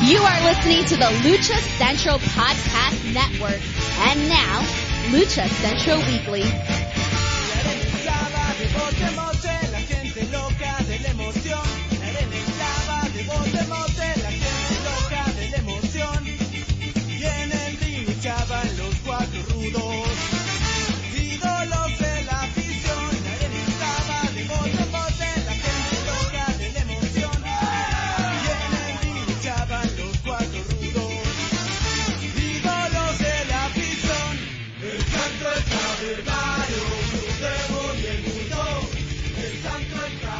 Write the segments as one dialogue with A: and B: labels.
A: You are listening to the Lucha Central Podcast Network. And now, Lucha Central Weekly.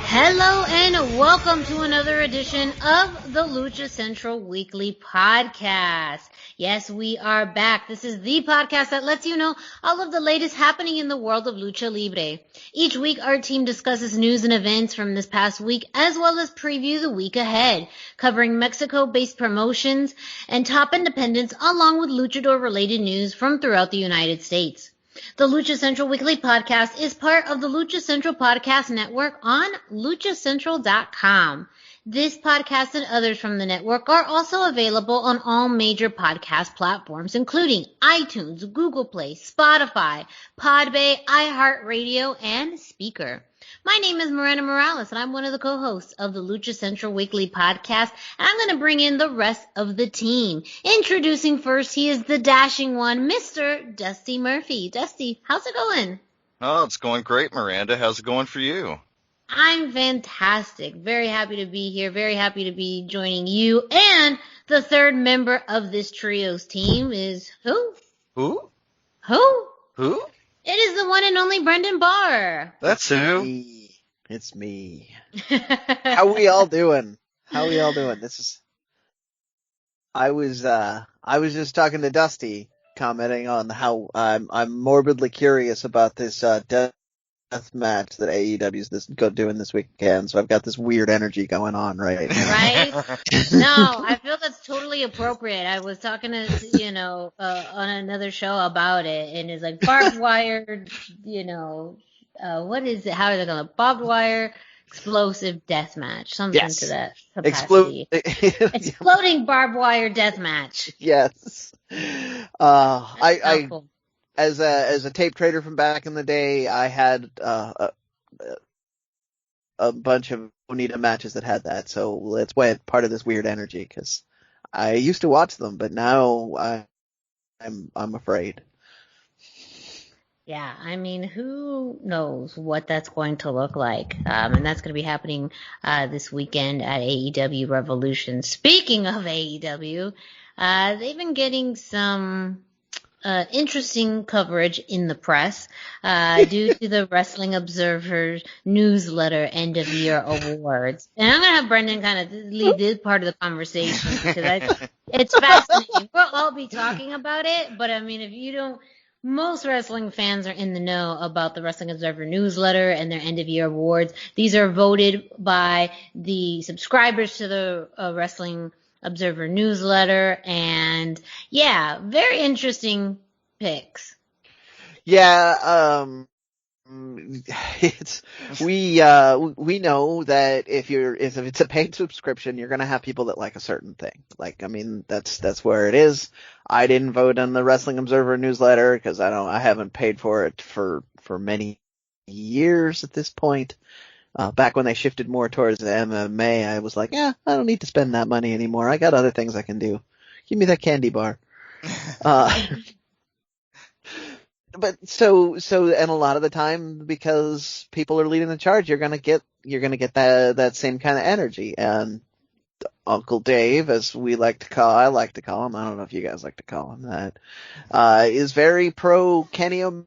A: Hello and welcome to another edition of the Lucha Central Weekly Podcast. Yes, we are back. This is the podcast that lets you know all of the latest happening in the world of Lucha Libre. Each week, our team discusses news and events from this past week, as well as preview the week ahead, covering Mexico-based promotions and top independents, along with luchador-related news from throughout the United States. The Lucha Central Weekly Podcast is part of the Lucha Central Podcast Network on luchacentral.com. This podcast and others from the network are also available on all major podcast platforms, including iTunes, Google Play, Spotify, Podbay, iHeartRadio, and Speaker. My name is Miranda Morales, and I'm one of the co-hosts of the Lucha Central Weekly Podcast, and I'm going to bring in the rest of the team. Introducing first, he is the dashing one, Mr. Dusty Murphy. Dusty, how's it going?
B: Oh, it's going great, Miranda. How's it going for you?
A: I'm fantastic. Very happy to be here. Very happy to be joining you. And the third member of this trio's team is who?
B: Who?
A: Who?
B: Who?
A: It is the one and only Brendan Barr.
B: That's who.
C: It's me. How we all doing? I was just talking to Dusty, commenting on how I'm morbidly curious about this death match that AEW is doing this weekend. So I've got this weird energy going on right now.
A: Right? No, I feel that's totally appropriate. I was talking to, on another show about it, and it's like barbed wire, what is it? How are they going to barbed wire explosive death match? Something to that capacity. Exploding barbed wire death match.
C: Yes.
A: Cool.
C: As a tape trader from back in the day, I had a bunch of Onita matches that had that, so that's why it's part of this weird energy, because I used to watch them, but now I'm afraid.
A: Yeah, I mean, who knows what that's going to look like, and that's going to be happening this weekend at AEW Revolution. Speaking of AEW, they've been getting some interesting coverage in the press due to the Wrestling Observer newsletter end of year awards. And I'm going to have Brendan kind of lead this part of the conversation because it's fascinating. We'll all be talking about it, but I mean, if you don't, most wrestling fans are in the know about the Wrestling Observer newsletter and their end of year awards. These are voted by the subscribers to the Wrestling Observer newsletter, and yeah, very interesting picks.
C: Yeah, we know that if it's a paid subscription, you're gonna have people that like a certain thing. Like, I mean, that's where it is. I didn't vote on the Wrestling Observer newsletter because I haven't paid for it for many years at this point. Back when they shifted more towards the MMA, I was like, I don't need to spend that money anymore. I got other things I can do. Give me that candy bar. But so, and a lot of the time, because people are leading the charge, you're gonna get that same kind of energy. And Uncle Dave, as I like to call him, I don't know if you guys like to call him that, is very pro Kenny Omega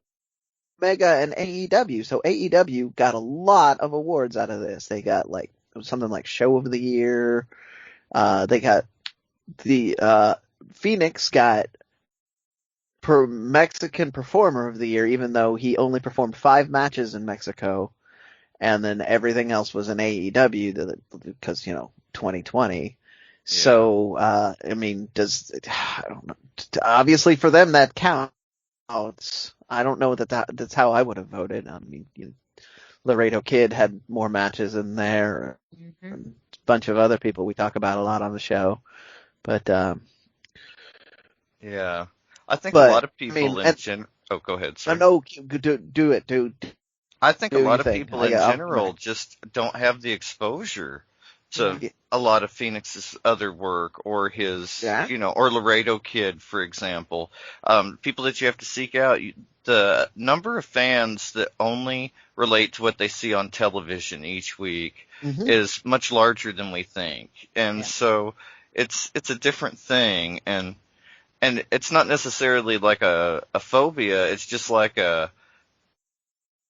C: and AEW. So AEW got a lot of awards out of this. They got like something like Show of the Year. They got the Phoenix got Mexican Performer of the Year, even though he only performed 5 matches in Mexico, and then everything else was in AEW because 2020. Yeah. So I mean, I don't know. Obviously, for them that counts. I don't know that's how I would have voted. I mean, Laredo Kid had more matches in there. Mm-hmm. And a bunch of other people we talk about a lot on the show. But
B: Yeah. I think a
C: but
B: lot of
C: I
B: people
C: mean,
B: in general. Oh, go ahead, sir.
C: no, do it, dude.
B: I think a
C: Do
B: lot
C: your
B: of
C: thing.
B: people in general just don't have the exposure to a lot of Phoenix's other work or his, or Laredo Kid, for example. People that you have to seek out. The number of fans that only relate to what they see on television each week is much larger than we think. And so it's a different thing. And it's not necessarily like a phobia. It's just like a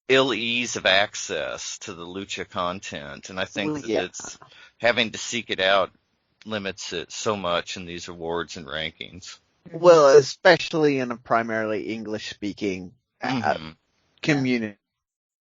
B: ill ease of access to the lucha content, and I think that it's having to seek it out limits it so much in these awards and rankings.
C: Well, especially in a primarily English-speaking community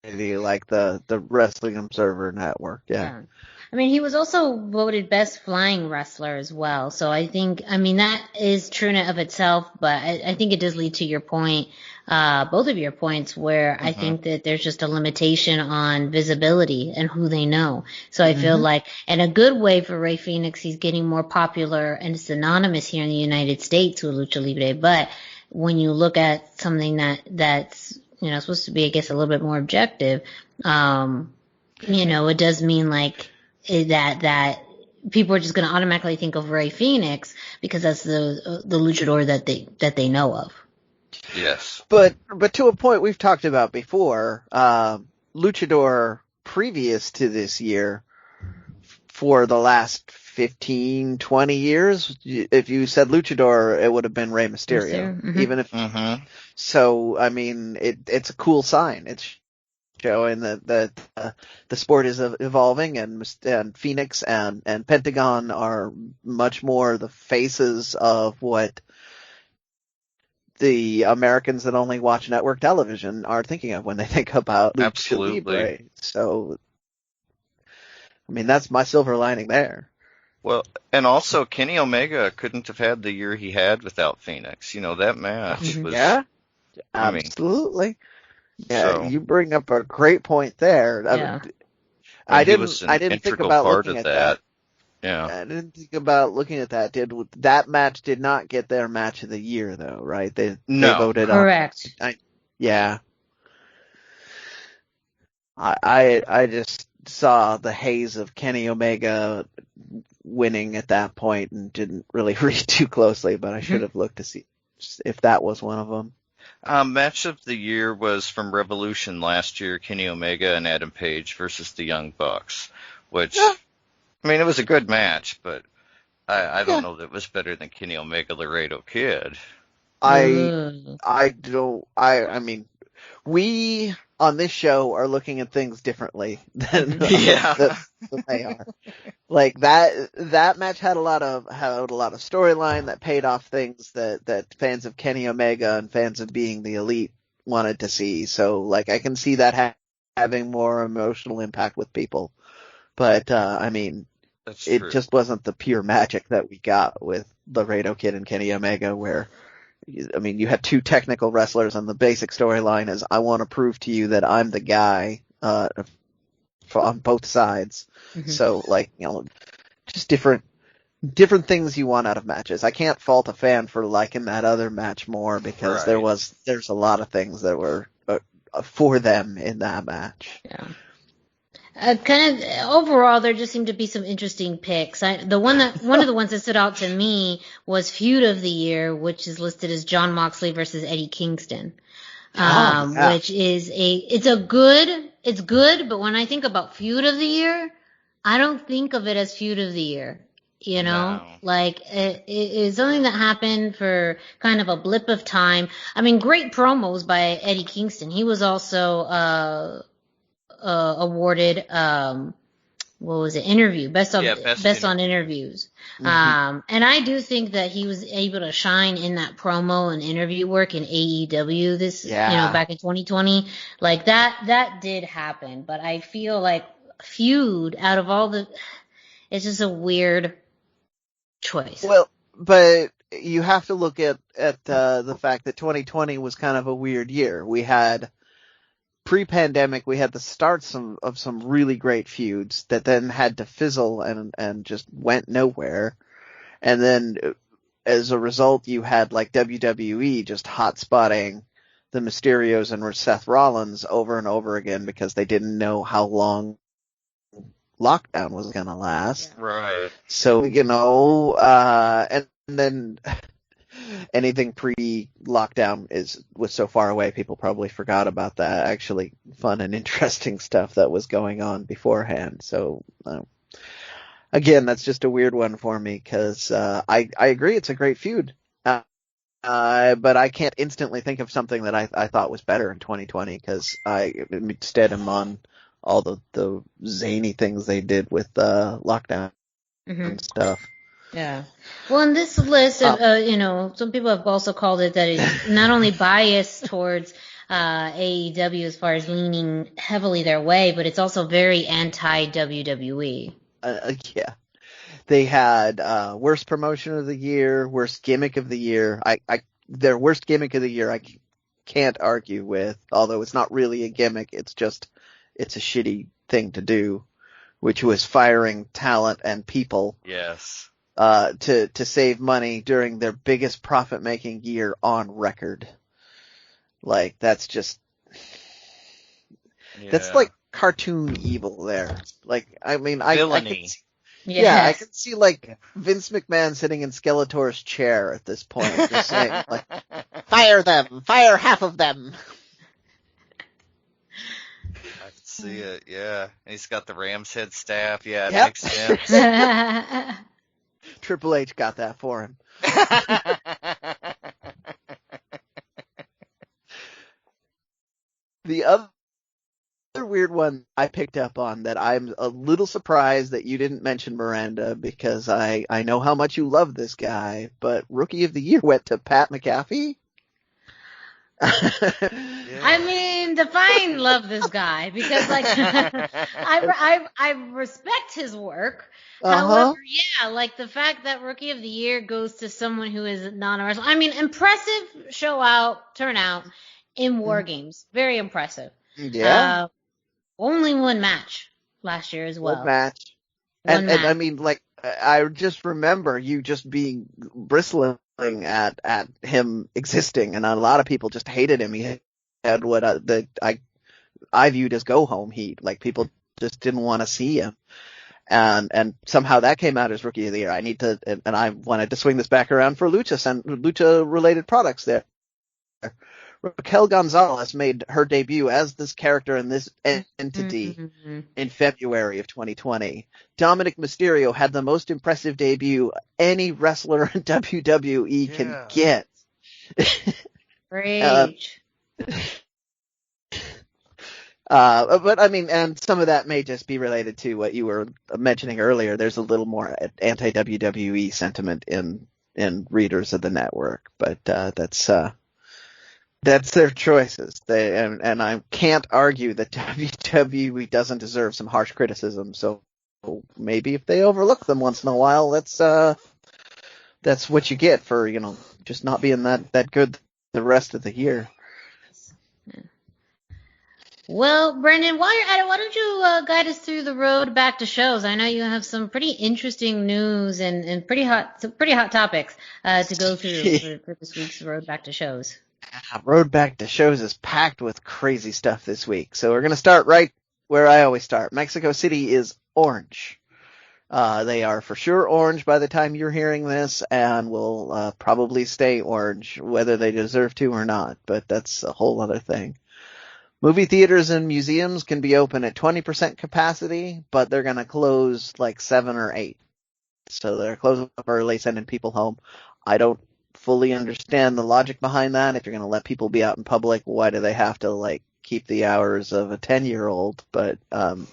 C: like the Wrestling Observer Network. Yeah.
A: I mean, he was also voted best flying wrestler as well. So I think, that is true in and of itself, but I think it does lead to your point, both of your points, where I think that there's just a limitation on visibility and who they know. So I feel like, in a good way for Rey Fénix, he's getting more popular and synonymous here in the United States with Lucha Libre. But when you look at something that's, supposed to be, I guess, a little bit more objective, it does mean like, that people are just going to automatically think of Rey Fénix because that's the luchador that they know of.
B: Yes.
C: But to a point we've talked about before, luchador previous to this year for the last 15, 20 years, if you said luchador, it would have been Rey Mysterio. Even if, so, I mean, it's a cool sign. It's showing that the sport is evolving, and Fénix and Pentagon are much more the faces of what the Americans that only watch network television are thinking of when they think about Lucha Libre. So, I mean, that's my silver lining there.
B: Well, and also Kenny Omega couldn't have had the year he had without Fénix. That match was...
C: Yeah, absolutely. Yeah,
B: So,
C: you bring up a great point there.
A: Yeah.
C: I didn't think about looking at that.
B: Yeah.
C: I didn't think about looking at that. That match did not get their match of the year though, right? They voted
A: correct.
C: Yeah. I just saw the haze of Kenny Omega winning at that point and didn't really read too closely, but I should have looked to see if that was one of them.
B: Match of the year was from Revolution last year, Kenny Omega and Adam Page versus the Young Bucks, which, it was a good match, but I don't know that it was better than Kenny Omega Laredo Kid.
C: We on this show are looking at things differently than they are. Like that match had a lot of storyline that paid off things that fans of Kenny Omega and fans of Being the Elite wanted to see. So like I can see that having more emotional impact with people. But it just wasn't the pure magic that we got with Laredo Kid and Kenny Omega, where you had two technical wrestlers, and the basic storyline is I want to prove to you that I'm the guy on both sides. So, just different things you want out of matches. I can't fault a fan for liking that other match more because there's a lot of things that were for them in that match.
A: Yeah. Kind of overall, there just seemed to be some interesting picks. One of the ones that stood out to me was Feud of the Year, which is listed as Jon Moxley versus Eddie Kingston, which is it's good, but when I think about Feud of the Year, I don't think of it as Feud of the Year.
B: No.
A: Like it is something that happened for kind of a blip of time. Great promos by Eddie Kingston. He was also awarded interview best on interviews. And I do think that he was able to shine in that promo and interview work in AEW back in 2020. Like that did happen, but I feel like Feud out of it's just a weird choice.
C: Well, but you have to look at the fact that 2020 was kind of a weird year. We had pre-pandemic, we had the starts of some really great feuds that then had to fizzle and just went nowhere. And then as a result, you had like WWE just hot-spotting the Mysterios and Seth Rollins over and over again because they didn't know how long lockdown was going to last.
B: Right.
C: So, and then anything pre-lockdown was so far away, people probably forgot about that actually fun and interesting stuff that was going on beforehand. So, again, that's just a weird one for me because I agree it's a great feud. But I can't instantly think of something that I thought was better in 2020 because I instead am on all the zany things they did with lockdown and stuff.
A: Yeah. Well, in this list of, some people have also called it that it's not only biased towards AEW as far as leaning heavily their way, but it's also very anti-WWE.
C: Yeah. They had worst promotion of the year, worst gimmick of the year. Their worst gimmick of the year I can't argue with, although it's not really a gimmick. It's a shitty thing to do, which was firing talent and people.
B: Yes.
C: To save money during their biggest profit-making year on record. Like, that's just... Yeah. That's like cartoon evil there. Like, I mean, I can see... Yes. Yeah, I can see like Vince McMahon sitting in Skeletor's chair at this point, just saying like, "Fire them, fire half of them."
B: I can see it. Yeah, and he's got the Ram's head staff. Yeah, it makes sense.
C: Triple H got that for him. The other weird one I picked up on that I'm a little surprised that you didn't mention, Miranda, because I know how much you love this guy, but Rookie of the Year went to Pat McAfee?
A: I mean, define love this guy because like I respect his work. However, like the fact that Rookie of the Year goes to someone who is non-wrestler. I mean, impressive turnout in War Games. Very impressive.
C: Yeah.
A: Only one match last year as well.
C: One match. And I mean, like, I just remember you just being bristling at him existing, and a lot of people just hated him. He had what I viewed as go home heat. Like, people just didn't want to see him. And somehow that came out as Rookie of the Year. And I wanted to swing this back around for Lucha related products there. Raquel Gonzalez made her debut as this character in this entity in February of 2020. Dominic Mysterio had the most impressive debut any wrestler in WWE can get.
A: Rage.
C: But I mean, and some of that may just be related to what you were mentioning earlier. There's a little more anti-WWE sentiment in readers of the network, but that's their choices. And I can't argue that WWE doesn't deserve some harsh criticism. So maybe if they overlook them once in a while, that's what you get for, just not being that good the rest of the year.
A: Well, Brendan, while you're at it, why don't you guide us through the road back to shows? I know you have some pretty interesting news and pretty hot topics to go through for this week's road back to shows.
C: Road back to shows is packed with crazy stuff this week. So we're going to start right where I always start. Mexico City is orange. They are for sure orange by the time you're hearing this, and will probably stay orange, whether they deserve to or not. But that's a whole other thing. Movie theaters and museums can be open at 20% capacity, but they're going to close like 7 or 8. So they're closing up early, sending people home. I don't fully understand the logic behind that. If you're going to let people be out in public, why do they have to like keep the hours of a 10-year-old? But I'm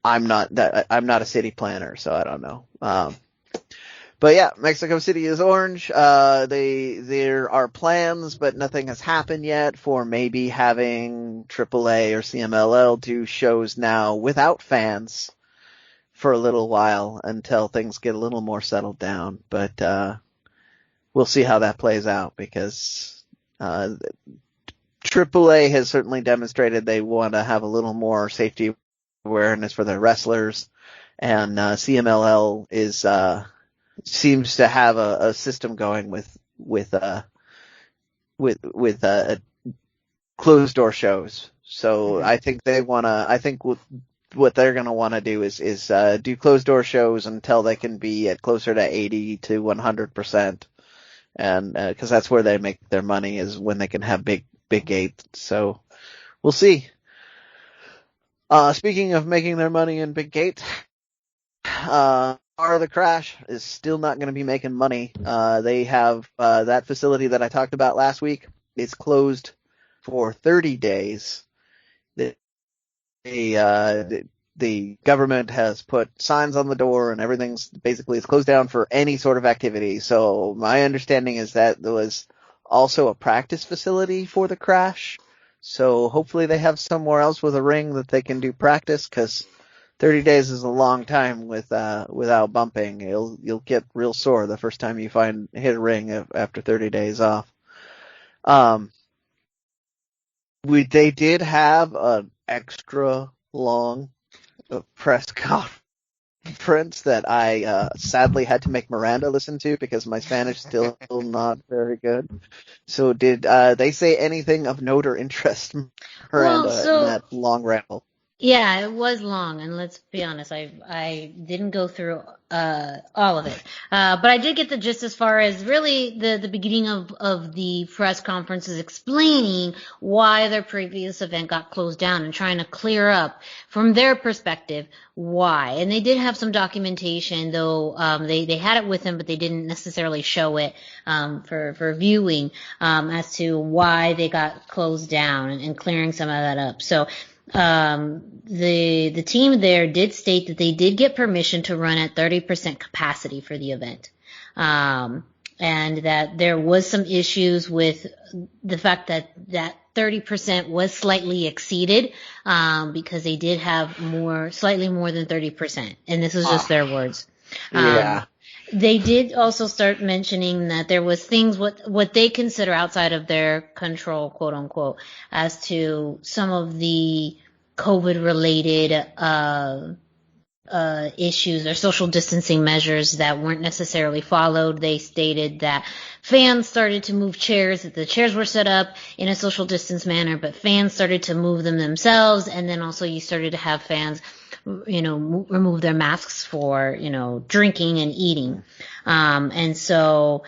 C: not a city planner, so I don't know. But yeah, Mexico City is orange. There are plans, but nothing has happened yet for maybe having AAA or CMLL do shows now without fans for a little while until things get a little more settled down. But we'll see how that plays out, because AAA has certainly demonstrated they want to have a little more safety awareness for their wrestlers. and CMLL is seems to have a system going with closed door shows. So I think what they're going to want to do is do closed door shows until they can be at closer to 80 to 100%. And, cause that's where they make their money, is when they can have big gates. So we'll see. Speaking of making their money in big gates, Barr the Crash is still not going to be making money. They have, that facility that I talked about last week is closed for 30 days. The government has put signs on the door, and everything's basically it's closed down for any sort of activity. So my understanding is that there was also a practice facility for the Crash. So hopefully they have somewhere else with a ring that they can do practice, because 30 days is a long time without bumping. You'll get real sore the first time you hit a ring after 30 days off. They did have an extra long press conference that I sadly had to make Miranda listen to, because my Spanish is still not very good. So did they say anything of note or interest, Miranda, in that long ramble?
A: Yeah, it was long, and let's be honest, I didn't go through all of it, but I did get the gist as far as really the beginning of the press conferences, explaining why their previous event got closed down and trying to clear up from their perspective why. And they did have some documentation, though they had it with them, but they didn't necessarily show it for viewing as to why they got closed down, and clearing some of that up. So the team there did state that they did get permission to run at 30% capacity for the event. And that there was some issues with the fact that 30% was slightly exceeded, because they did have slightly more than 30%. And this is just their words.
C: Yeah.
A: They did also start mentioning that there was things what they consider outside of their control, quote unquote, as to some of the COVID related issues or social distancing measures that weren't necessarily followed. They stated that fans started to move chairs, that the chairs were set up in a social distance manner, but fans started to move them themselves, and then also you started to have fans remove their masks for, drinking and eating. And so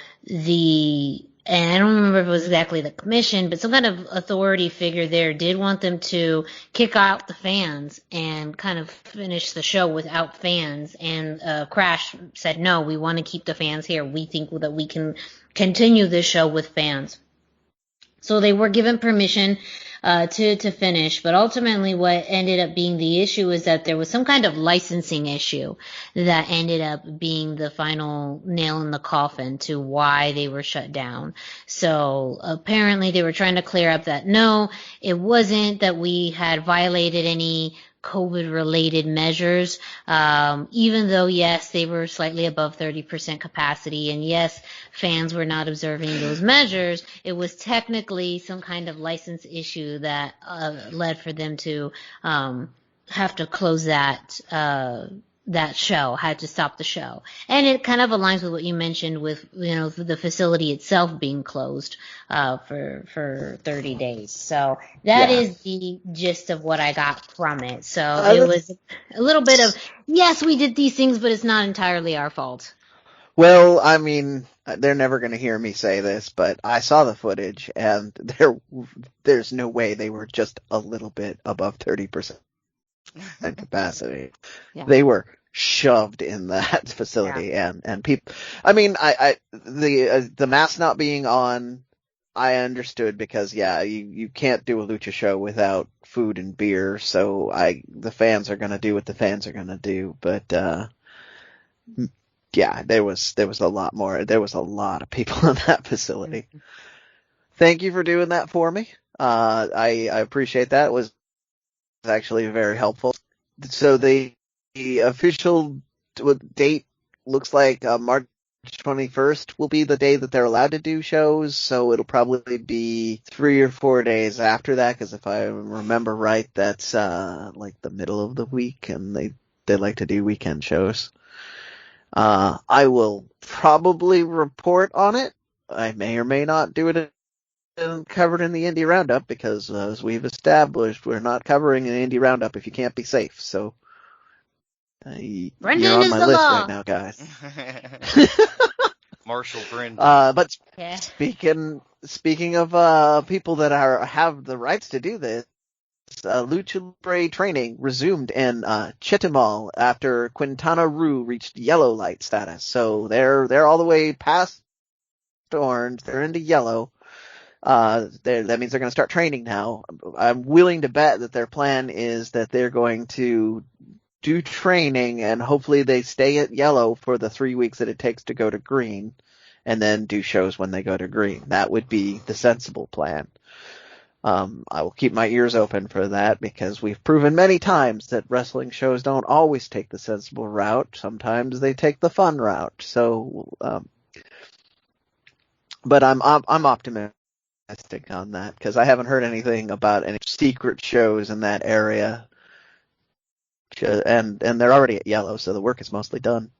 A: and I don't remember if it was exactly the commission, but some kind of authority figure there did want them to kick out the fans and kind of finish the show without fans. And Crash said, no, we want to keep the fans here. We think that we can continue this show with fans. So they were given permission to finish, but ultimately what ended up being the issue is that there was some kind of licensing issue that ended up being the final nail in the coffin to why they were shut down. So apparently they were trying to clear up that no, it wasn't that we had violated any COVID related measures, even though yes, they were slightly above 30% capacity, and yes, fans were not observing those measures. It was technically some kind of license issue that led for them to have to close that show, had to stop the show. And it kind of aligns with what you mentioned with, the facility itself being closed for 30 days. So that is the gist of what I got from it. So it was a little bit of, yes, we did these things, but it's not entirely our fault.
C: Well, I mean, they're never going to hear me say this, but I saw the footage, and there's no way they were just a little bit above 30% capacity. Yeah. They were shoved in that facility, and people, I mean, the mask not being on, I understood, because you can't do a lucha show without food and beer, so the fans are going to do what the fans are going to do, but there was a lot more. There was a lot of people in that facility. Mm-hmm. Thank you for doing that for me. I appreciate that. It was actually very helpful. So the official date looks like March 21st will be the day that they're allowed to do shows. So it'll probably be 3 or 4 days after that, because if I remember right, that's like the middle of the week, and like to do weekend shows. I will probably report on it. I may or may not do it covered in the Indie Roundup because, as we've established, we're not covering an Indie Roundup if you can't be safe. So you're on my list right now, guys.
B: Marshall Brendan.
C: But speaking of people that have the rights to do this, Lucha Libre training resumed in Chetumal after Quintana Roo reached yellow light status. So they're all the way past orange. They're into yellow. That means they're going to start training now. I'm willing to bet that their plan is that they're going to do training and hopefully they stay at yellow for the 3 weeks that it takes to go to green and then do shows when they go to green. That would be the sensible plan. I will keep my ears open for that because we've proven many times that wrestling shows don't always take the sensible route. Sometimes they take the fun route. So, but I'm optimistic on that because I haven't heard anything about any secret shows in that area. And they're already at yellow, so the work is mostly done.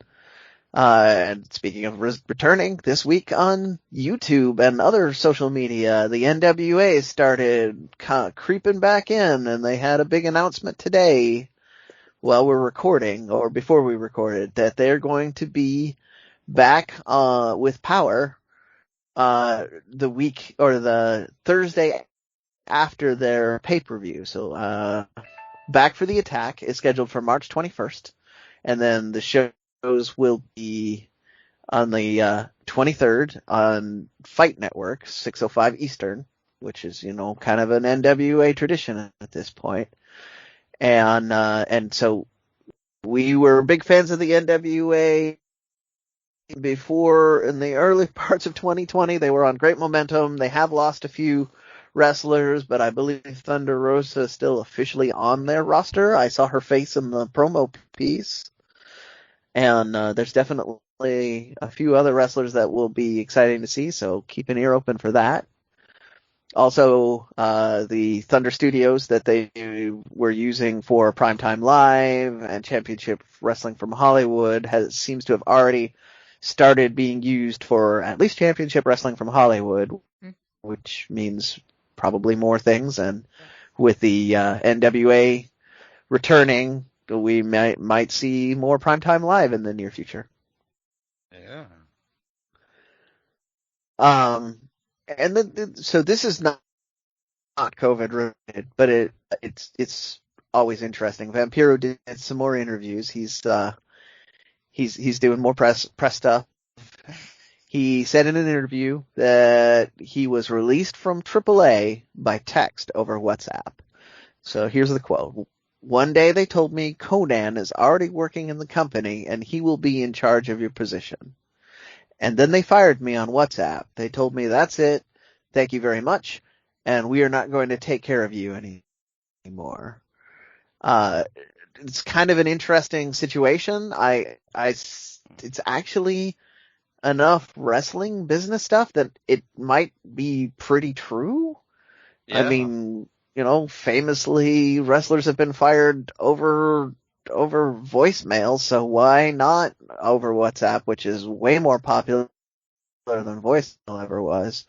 C: And speaking of returning, this week on YouTube and other social media, the NWA started creeping back in, and they had a big announcement today while we're recording, or before we recorded, that they're going to be back with Power the week or the Thursday after their pay-per-view. So Back for the Attack is scheduled for March 21st, and then the shows will be on the 23rd on Fight Network, 6:05 Eastern, which is, kind of an NWA tradition at this point. And so we were big fans of the NWA before in the early parts of 2020. They were on great momentum. They have lost a few wrestlers, but I believe Thunder Rosa is still officially on their roster. I saw her face in the promo piece. And there's definitely a few other wrestlers that will be exciting to see, so keep an ear open for that. Also, the Thunder Studios that they were using for Primetime Live and Championship Wrestling from Hollywood seems to have already started being used for at least Championship Wrestling from Hollywood, which means probably more things. And with the NWA returning, we might see more Primetime Live in the near future.
B: Yeah.
C: And so this is not COVID related, but it's always interesting. Vampiro did some more interviews. He's doing more press stuff. He said in an interview that he was released from AAA by text over WhatsApp. So here's the quote. "One day they told me Conan is already working in the company and he will be in charge of your position. And then they fired me on WhatsApp. They told me that's it. Thank you very much. And we are not going to take care of you anymore." It's kind of an interesting situation. It's actually enough wrestling business stuff that it might be pretty true. Yeah. I mean, famously wrestlers have been fired over voicemail, so why not over WhatsApp, which is way more popular than voicemail ever was.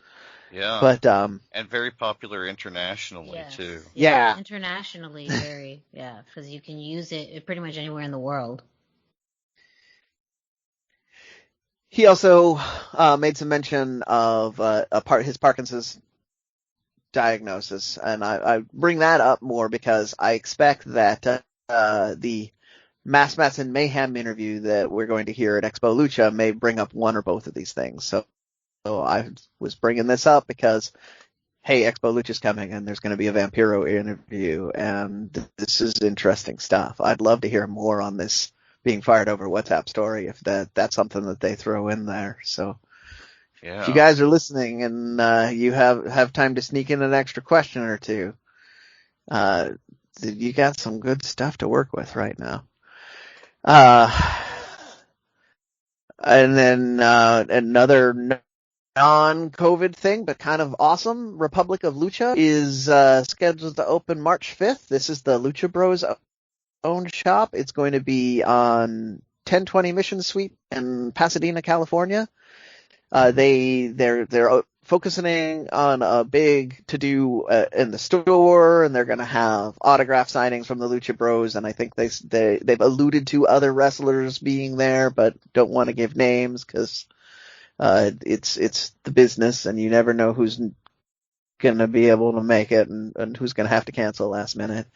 B: Yeah.
C: But
B: and very popular internationally too.
C: Yeah.
A: Internationally very, because you can use it pretty much anywhere in the world.
C: He also made some mention of his Parkinson's diagnosis, and I bring that up more because I expect that the Mass and Mayhem interview that we're going to hear at Expo Lucha may bring up one or both of these things. So I was bringing this up because, hey, Expo Lucha's coming and there's going to be a Vampiro interview, and this is interesting stuff. I'd love to hear more on this being fired over WhatsApp story if that's something that they throw in there. So if you guys are listening and you have time to sneak in an extra question or two, you got some good stuff to work with right now. And then another non-COVID thing, but kind of awesome, Republic of Lucha is scheduled to open March 5th. This is the Lucha Bros own shop. It's going to be on 1020 Mission Suite in Pasadena, California. They're focusing on a big to-do in the store, and they're going to have autograph signings from the Lucha Bros, and I think they've alluded to other wrestlers being there, but don't want to give names because it's the business, and you never know who's going to be able to make it and who's going to have to cancel last minute.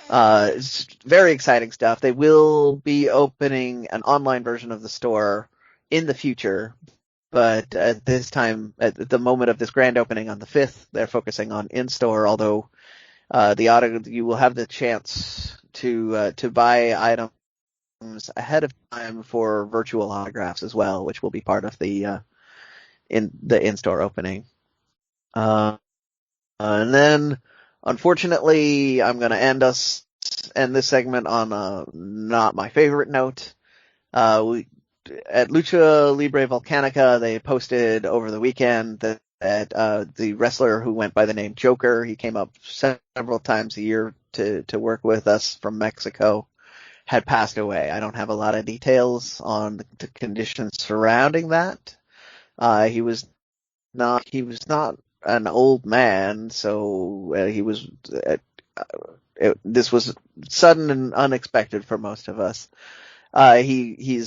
C: It's very exciting stuff. They will be opening an online version of the store in the future, but at this time, at the moment of this grand opening on the 5th, they're focusing on in-store, although you will have the chance to buy items ahead of time for virtual autographs as well, which will be part of the in-store opening. And then, unfortunately, I'm going to end this segment on not my favorite note. At Lucha Libre Volcanica, they posted over the weekend that the wrestler who went by the name Joker, he came up several times a year to work with us from Mexico, had passed away. I don't have a lot of details on the conditions surrounding that. He was not an old man, so this was sudden and unexpected for most of us. He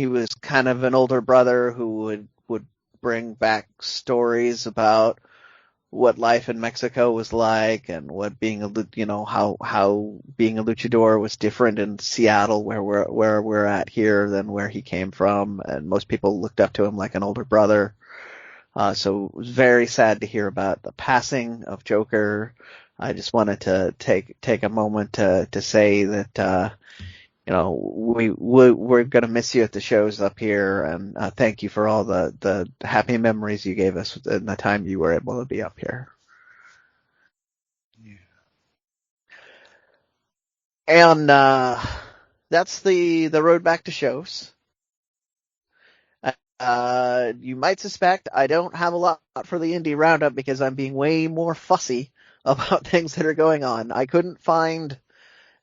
C: was kind of an older brother who would bring back stories about what life in Mexico was like, and what how being a luchador was different in Seattle, where we're at here, than where he came from, and most people looked up to him like an older brother. So it was very sad to hear about the passing of Joker. I just wanted to take a moment to say that we're gonna miss you at the shows up here, and thank you for all the happy memories you gave us in the time you were able to be up here.
B: Yeah.
C: And that's the road back to shows. You might suspect I don't have a lot for the indie roundup because I'm being way more fussy about things that are going on. I couldn't find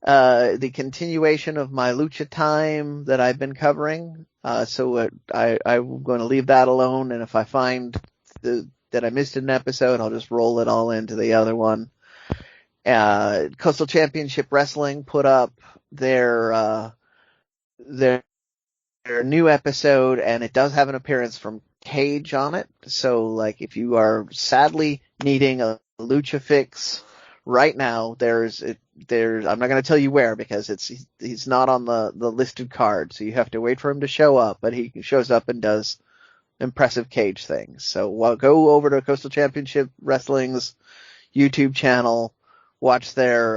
C: the continuation of my Lucha time that I've been covering, so I'm going to leave that alone, and if I find that I missed an episode, I'll just roll it all into the other one. Coastal Championship Wrestling put up their new episode, and it does have an appearance from Cage on it. So, like, if you are sadly needing a Lucha fix right now, there's I'm not going to tell you where because he's not on the listed card, so you have to wait for him to show up, but he shows up and does impressive Cage things. So go over to Coastal Championship Wrestling's YouTube channel, watch their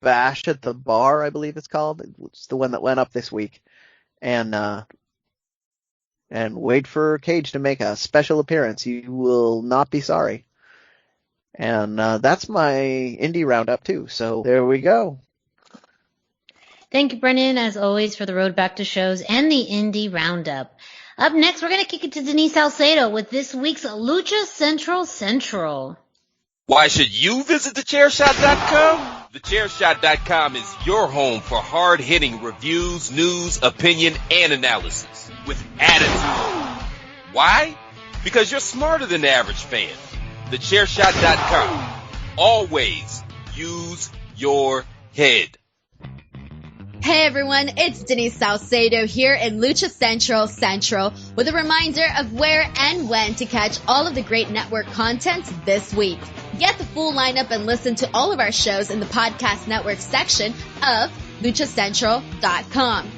C: Bash at the Barr, I believe it's called. It's the one that went up this week. And wait for Cage to make a special appearance. You will not be sorry. And that's my indie roundup too. So there we go.
A: Thank you, Brennan, as always, for the road back to shows and the indie roundup. Up next, we're going to kick it to Denise Salcedo with this week's Lucha Central.
D: Why should you visit thechairshot.com? Thechairshot.com is your home for hard-hitting reviews, news, opinion, and analysis with attitude. Why? Because you're smarter than the average fan. Thechairshot.com. Always use your head.
E: Hey everyone, it's Denise Salcedo here in Lucha Central with a reminder of where and when to catch all of the great network content this week. Get the full lineup and listen to all of our shows in the podcast network section of luchacentral.com.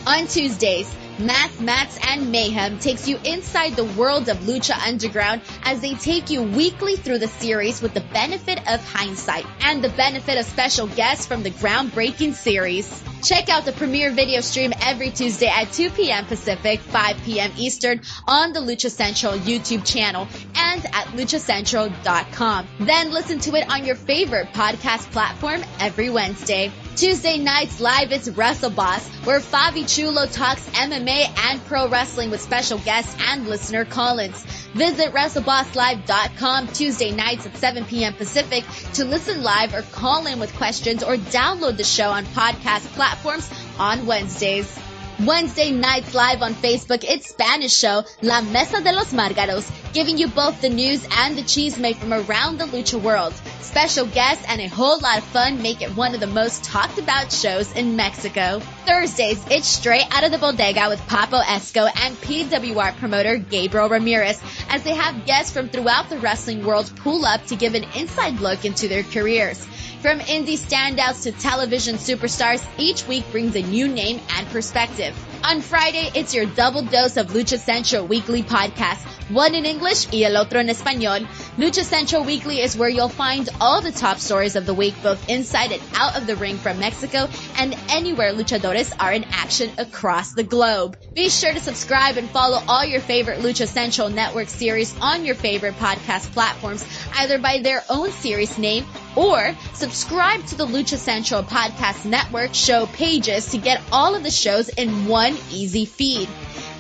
E: On Tuesdays, Math, Mats, and Mayhem takes you inside the world of Lucha Underground as they take you weekly through the series with the benefit of hindsight and the benefit of special guests from the groundbreaking series. Check out the premiere video stream every Tuesday at 2 p.m. Pacific, 5 p.m. Eastern on the Lucha Central YouTube channel and at luchacentral.com. Then listen to it on your favorite podcast platform every Wednesday. Tuesday nights live, it's Wrestle Boss, where Fabi Chulo talks MMA and pro wrestling with special guests and listener call-ins. Visit WrestleBossLive.com Tuesday nights at 7 p.m. Pacific to listen live or call in with questions or download the show on podcast platforms on Wednesdays. Wednesday nights live on Facebook, it's Spanish show La Mesa de los Márgaros, giving you both the news and the chisme from around the lucha world. Special guests and a whole lot of fun make it one of the most talked about shows in Mexico. Thursdays, it's straight out of the bodega with Papo Esco and PWR promoter Gabriel Ramirez, as they have guests from throughout the wrestling world pull up to give an inside look into their careers. From indie standouts to television superstars, each week brings a new name and perspective. On Friday, it's your double dose of Lucha Central Weekly Podcast, one in English y el otro en español. Lucha Central Weekly is where you'll find all the top stories of the week, both inside and out of the ring from Mexico and anywhere luchadores are in action across the globe. Be sure to subscribe and follow all your favorite Lucha Central Network series on your favorite podcast platforms, either by their own series name or subscribe to the Lucha Central Podcast Network show pages to get all of the shows in one easy feed.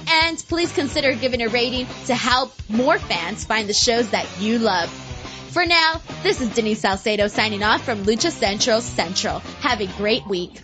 E: And please consider giving a rating to help more fans find the shows that you love. For now, this is Denise Salcedo signing off from Lucha Central Central. Have a great week.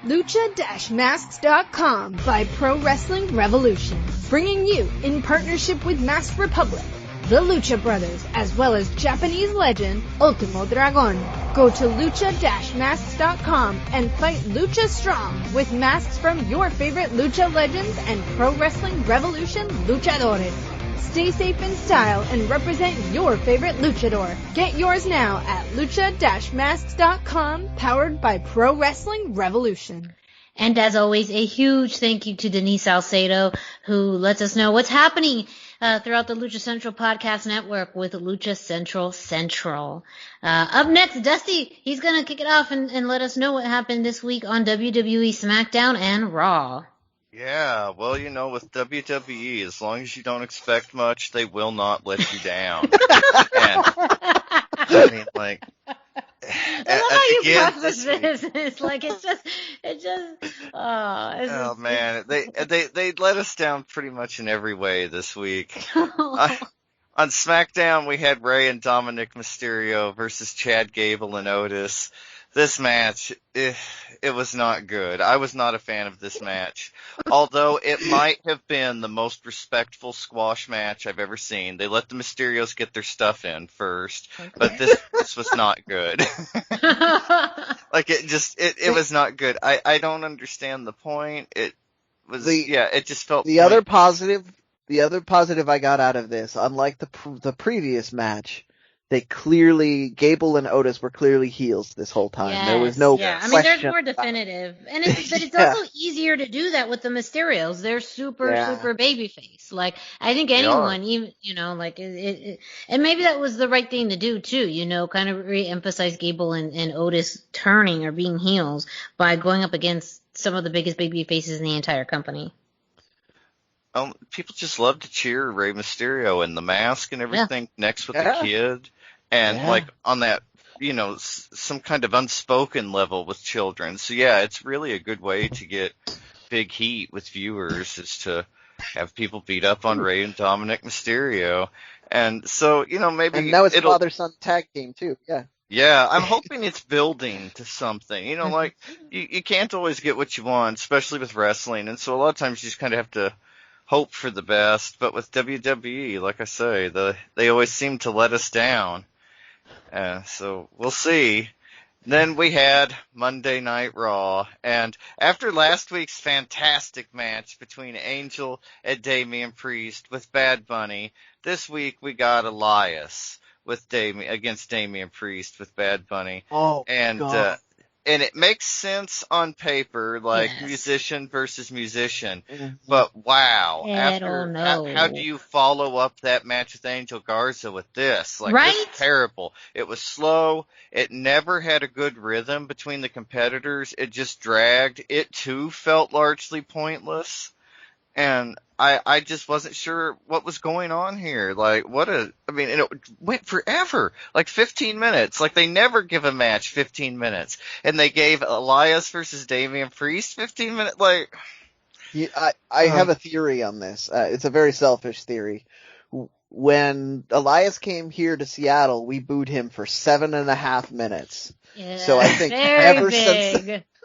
F: Lucha-Masks.com by Pro Wrestling Revolution, bringing you in partnership with Mask Republic, the Lucha Brothers, as well as Japanese legend Ultimo Dragon. Go to lucha-masks.com and fight Lucha Strong with masks from your favorite Lucha legends and Pro Wrestling Revolution luchadores. Stay safe in style and represent your favorite luchador. Get yours now at lucha-masks.com, powered by Pro Wrestling Revolution.
A: And as always, a huge thank you to Denise Salcedo, who lets us know what's happening throughout the Lucha Central Podcast Network with Lucha Central Central. Up next, Dusty, he's going to kick it off and let us know what happened this week on WWE SmackDown and Raw.
B: Yeah, well, you know, with WWE, as long as you don't expect much, they will not let you down. And, I mean, like...
A: I love how you preface this. It's like, oh man,
B: they let us down pretty much in every way this week. On SmackDown, we had Rey and Dominic Mysterio versus Chad Gable and Otis. This match, it was not good. I was not a fan of this match. Although it might have been the most respectful squash match I've ever seen. They let the Mysterios get their stuff in first, but this was not good. Like, it was not good. I don't understand the point. It just felt...
C: The other positive I got out of this, unlike the previous match, Gable and Otis were clearly heels this whole time.
A: Yes,
C: there was no
A: I
C: question.
A: mean, they're more definitive. And it's also easier to do that with the Mysterios. They're super babyface. Like, I think anyone, even, you know, like, and maybe that was the right thing to do too, you know, kind of re-emphasize Gable and Otis turning or being heels by going up against some of the biggest baby faces in the entire company.
B: People just love to cheer Rey Mysterio and the mask and everything next with the kid. And like on that, you know, some kind of unspoken level with children. So yeah, it's really a good way to get big heat with viewers, is to have people beat up on Rey and Dominic Mysterio. And so, you know, maybe
C: and now it's father-son tag team too.
B: Yeah, I'm hoping it's building to something. You know, like you can't always get what you want, especially with wrestling. And so a lot of times you just kind of have to hope for the best. But with WWE, like I say, they always seem to let us down. So we'll see. Then we had Monday Night Raw, and after last week's fantastic match between Angel and Damian Priest with Bad Bunny, this week we got Elias with against Damian Priest with Bad Bunny.
C: Oh,
B: and
C: God.
B: And it makes sense on paper, like musician versus musician. But wow, how do you follow up that match with Angel Garza with this? Like, this is terrible. It was slow. It never had a good rhythm between the competitors. It just dragged. It too felt largely pointless. And I just wasn't sure what was going on here. Like, and it went forever. Like 15 minutes. Like, they never give a match 15 minutes. And they gave Elias versus Damian Priest 15 minutes. Like,
C: I have a theory on this. It's a very selfish theory. when Elias came here to Seattle, we booed him for 7.5 minutes.
A: Yeah,
C: so I think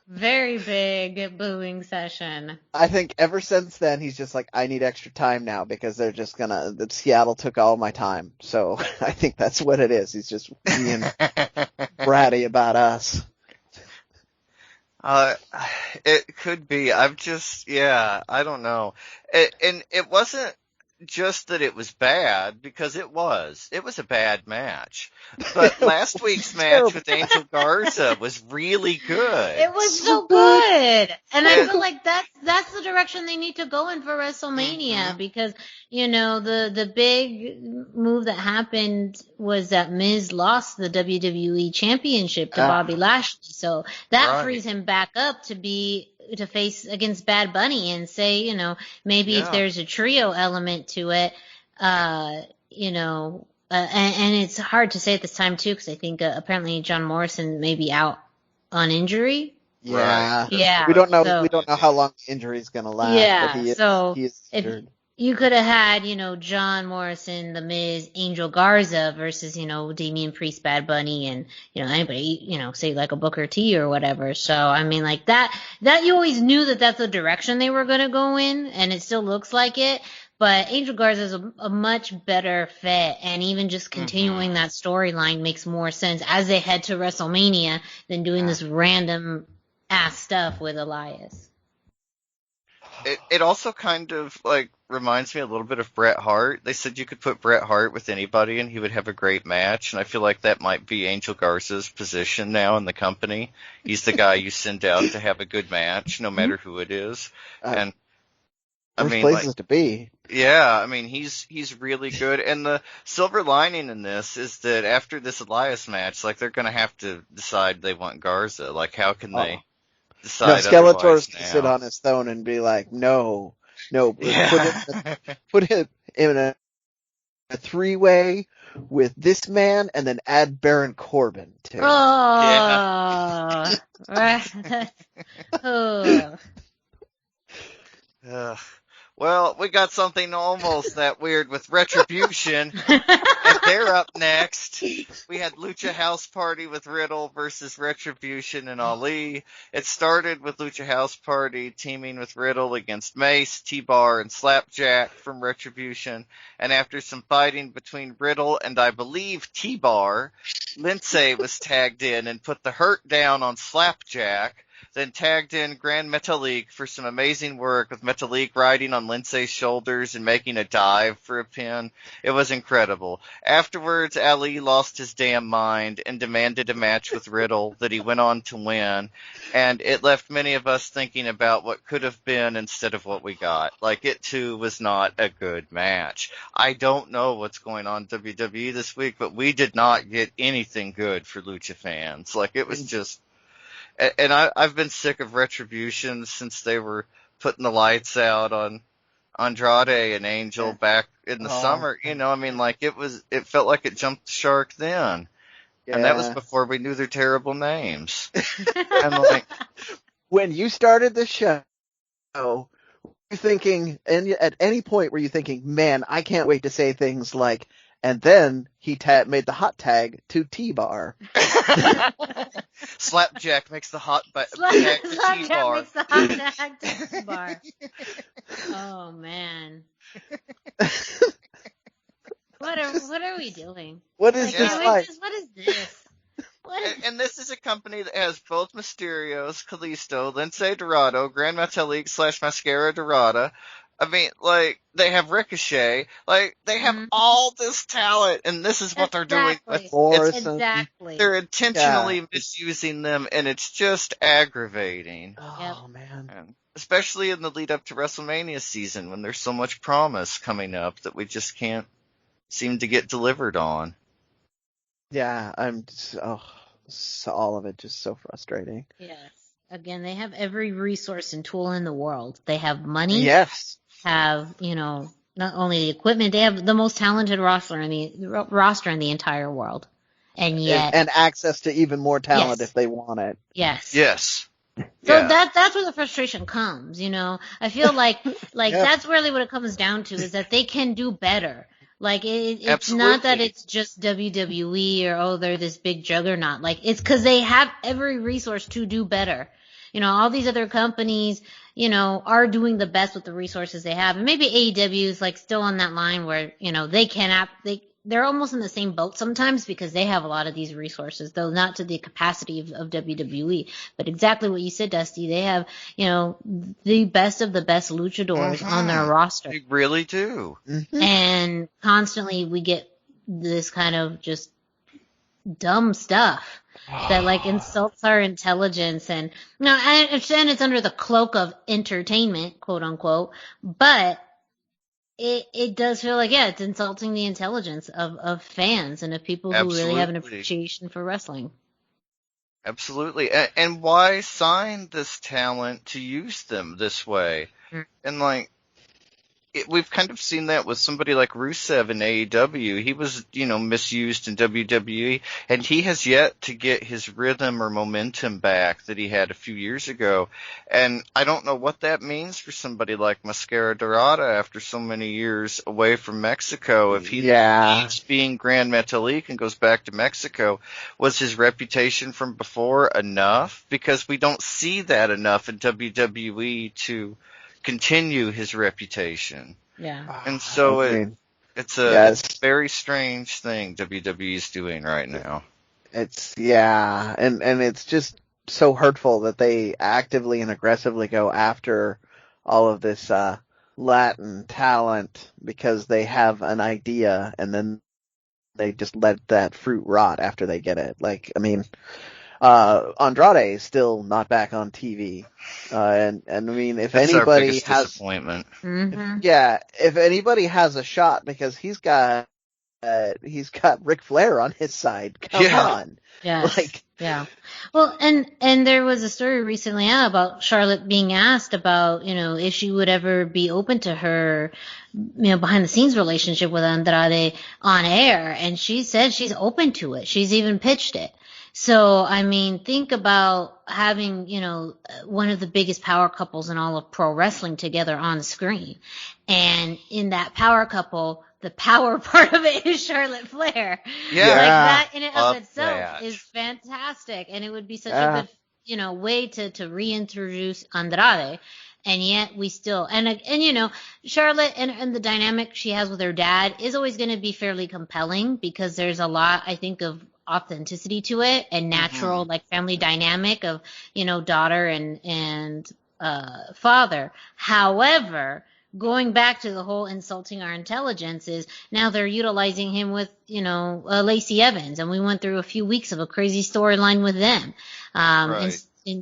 A: very big booing session.
C: I think ever since then, he's just like, I need extra time now because they're just Seattle took all my time. So I think that's what it is. He's just being bratty about us.
B: It could be. I don't know. And it wasn't just that it was bad, because it was a bad match. But last week's match with Angel Garza was really good.
A: It was so good. And I feel like that's the direction they need to go in for WrestleMania, because, the big move that happened was that Miz lost the WWE Championship to Bobby Lashley. So that frees him back up to face against Bad Bunny and say, maybe if there's a trio element to it, and it's hard to say at this time too, because I think apparently John Morrison may be out on injury.
C: Yeah.
A: Yeah.
C: We don't know. We don't know how long the injury is going to last.
A: Yeah.
C: But he is injured.
A: You could have had, John Morrison, The Miz, Angel Garza versus, Damian Priest, Bad Bunny, and, anybody, say like a Booker T or whatever. So, I mean, like that you always knew that that's the direction they were going to go in, and it still looks like it. But Angel Garza is a much better fit, and even just continuing that storyline makes more sense as they head to WrestleMania than doing this random ass stuff with Elias.
B: It also kind of reminds me a little bit of Bret Hart. They said you could put Bret Hart with anybody and he would have a great match, and I feel like that might be Angel Garza's position now in the company. He's the guy you send out to have a good match, no matter who it is. And
C: places to be.
B: Yeah, I mean he's really good, and the silver lining in this is that after this Elias match, they're going to have to decide they want Garza. How can they?
C: No, Skeletor's to sit on his throne and be like, no, put him in a three-way with this man, and then add Baron Corbin too.
A: Oh,
B: yeah. Well, we got something almost that weird with Retribution, and they're up next. We had Lucha House Party with Riddle versus Retribution and Ali. It started with Lucha House Party teaming with Riddle against Mace, T-Bar, and Slapjack from Retribution. And after some fighting between Riddle and I believe T-Bar, Lindsay was tagged in and put the hurt down on Slapjack. Then tagged in Grand Metalik for some amazing work, with Metalik riding on Lindsay's shoulders and making a dive for a pin. It was incredible. Afterwards, Ali lost his damn mind and demanded a match with Riddle that he went on to win, and it left many of us thinking about what could have been instead of what we got. It too was not a good match. I don't know what's going on in WWE this week, but we did not get anything good for Lucha fans. It was just... And I've been sick of Retribution since they were putting the lights out on Andrade and Angel back in the summer. It felt like it jumped the shark then. Yeah. And that was before we knew their terrible names.
C: When you started the show, were you thinking, and at any point were you thinking, man, I can't wait to say things like, and then he made the hot tag to T-Bar.
B: Slapjack makes the hot tag to T-Bar.
A: Makes the hot tag to T-Bar. Oh, man. What are we doing?
C: What is this like?
A: What is this?
B: And this is a company that has both Mysterios, Kalisto, Lindsay Dorado, Grand Metalik / Mascara Dorada. I mean, they have Ricochet. They have all this talent, and this is what they're doing.
A: Exactly.
B: They're intentionally misusing them, and it's just aggravating.
C: Oh, man.
B: And especially in the lead up to WrestleMania season, when there's so much promise coming up that we just can't seem to get delivered on.
C: Yeah, I'm just, all of it just so frustrating.
A: Yes. Again, they have every resource and tool in the world. They have money.
C: Yes.
A: Have, not only the equipment, they have the most talented roster in the entire world. And yet.
C: And access to even more talent if they want it.
A: Yes.
B: Yes.
A: So that's where the frustration comes, I feel like that's really what it comes down to, is that they can do better. Like, it's
B: Absolutely.
A: not that it's just WWE or, oh, they're this big juggernaut. Like, it's because they have every resource to do better. You know, all these other companies, you know, are doing the best with the resources they have. And maybe AEW is, like, still on that line where, you know, they're almost in the same boat sometimes because they have a lot of these resources, though not to the capacity of WWE. But exactly what you said, Dusty, they have, you know, the best of the best luchadors on their roster.
B: They really do.
A: And constantly we get this kind of just dumb stuff that like insults our intelligence. And now I understand it's under the cloak of entertainment, quote unquote, but it does feel like, yeah, it's insulting the intelligence of fans and of people who really have an appreciation for wrestling.
B: Absolutely. And why sign this talent to use them this way? And like, we've kind of seen that with somebody like Rusev in AEW. He was, you know, misused in WWE, and he has yet to get his rhythm or momentum back that he had a few years ago. And I don't know what that means for somebody like Mascara Dorada after so many years away from Mexico. If he leaves being Grand Metalik and goes back to Mexico, was his reputation from before enough? Because we don't see that enough in WWE to continue his reputation.
A: Yeah.
B: And so it's a very strange thing WWE is doing right now.
C: And it's just so hurtful that they actively and aggressively go after all of this Latin talent because they have an idea and then they just let that fruit rot after they get it. Like, I mean, Andrade is still not back on TV. And I mean, if
B: That's
C: anybody
B: our biggest disappointment.
C: If anybody has a shot because he's got Ric Flair on his side. Come on.
A: Yeah. Well, and there was a story recently about Charlotte being asked about, you know, if she would ever be open to her, you know, behind the scenes relationship with Andrade on air. And she said she's open to it. She's even pitched it. So, I mean, think about having, you know, one of the biggest power couples in all of pro wrestling together on screen. And in that power couple, the power part of it is Charlotte Flair.
B: Yeah.
A: Like that in and of itself is fantastic. And it would be such a good, you know, way to reintroduce Andrade. And yet we still, and you know, Charlotte and the dynamic she has with her dad is always going to be fairly compelling because there's a lot, I think, of authenticity to it and natural like family dynamic of, you know, daughter and father. However, going back to the whole insulting our intelligence is now they're utilizing him with, you know, Lacey Evans, and we went through a few weeks of a crazy storyline with them.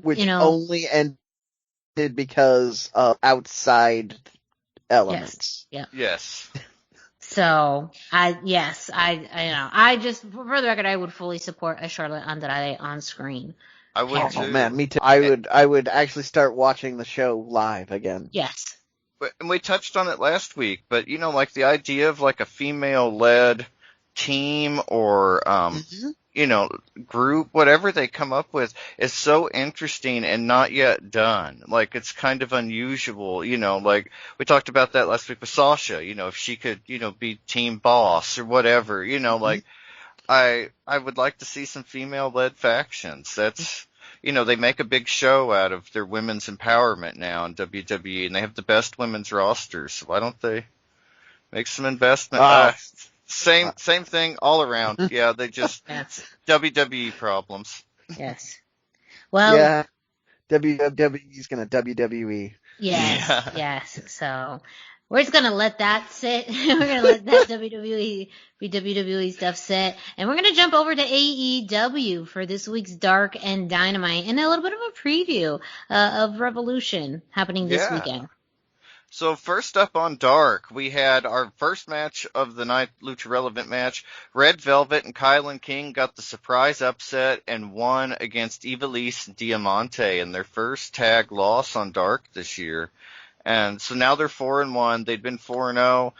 C: Which
A: you know,
C: only ended because of outside elements.
B: Yes.
C: So
A: I just, for the record, I would fully support a Charlotte Andrade on screen.
B: I would too.
C: Oh man, me too. I would actually start watching the show live again.
A: Yes.
B: And we touched on it last week, but you know, like the idea of like a female-led team or, you know, group, whatever they come up with is so interesting and not yet done. Like, it's kind of unusual, you know, like we talked about that last week with Sasha, you know, if she could, you know, be team boss or whatever, you know, like I would like to see some female-led factions. That's, you know, they make a big show out of their women's empowerment now in WWE, and they have the best women's rosters. So why don't they make some investment? Same thing all around. Yeah, they just WWE problems.
A: Yes. Well.
C: Yeah. WWE's gonna WWE.
A: Yes. So we're just gonna let that sit. We're gonna let that WWE stuff sit, and we're gonna jump over to AEW for this week's Dark and Dynamite, and a little bit of a preview of Revolution happening this weekend.
B: So first up on Dark, we had our first match of the night, Lucha Relevant match. Red Velvet and Kylan King got the surprise upset and won against Ivelisse and Diamante in their first tag loss on Dark this year. And so now they're 4-1. They'd been 4-0.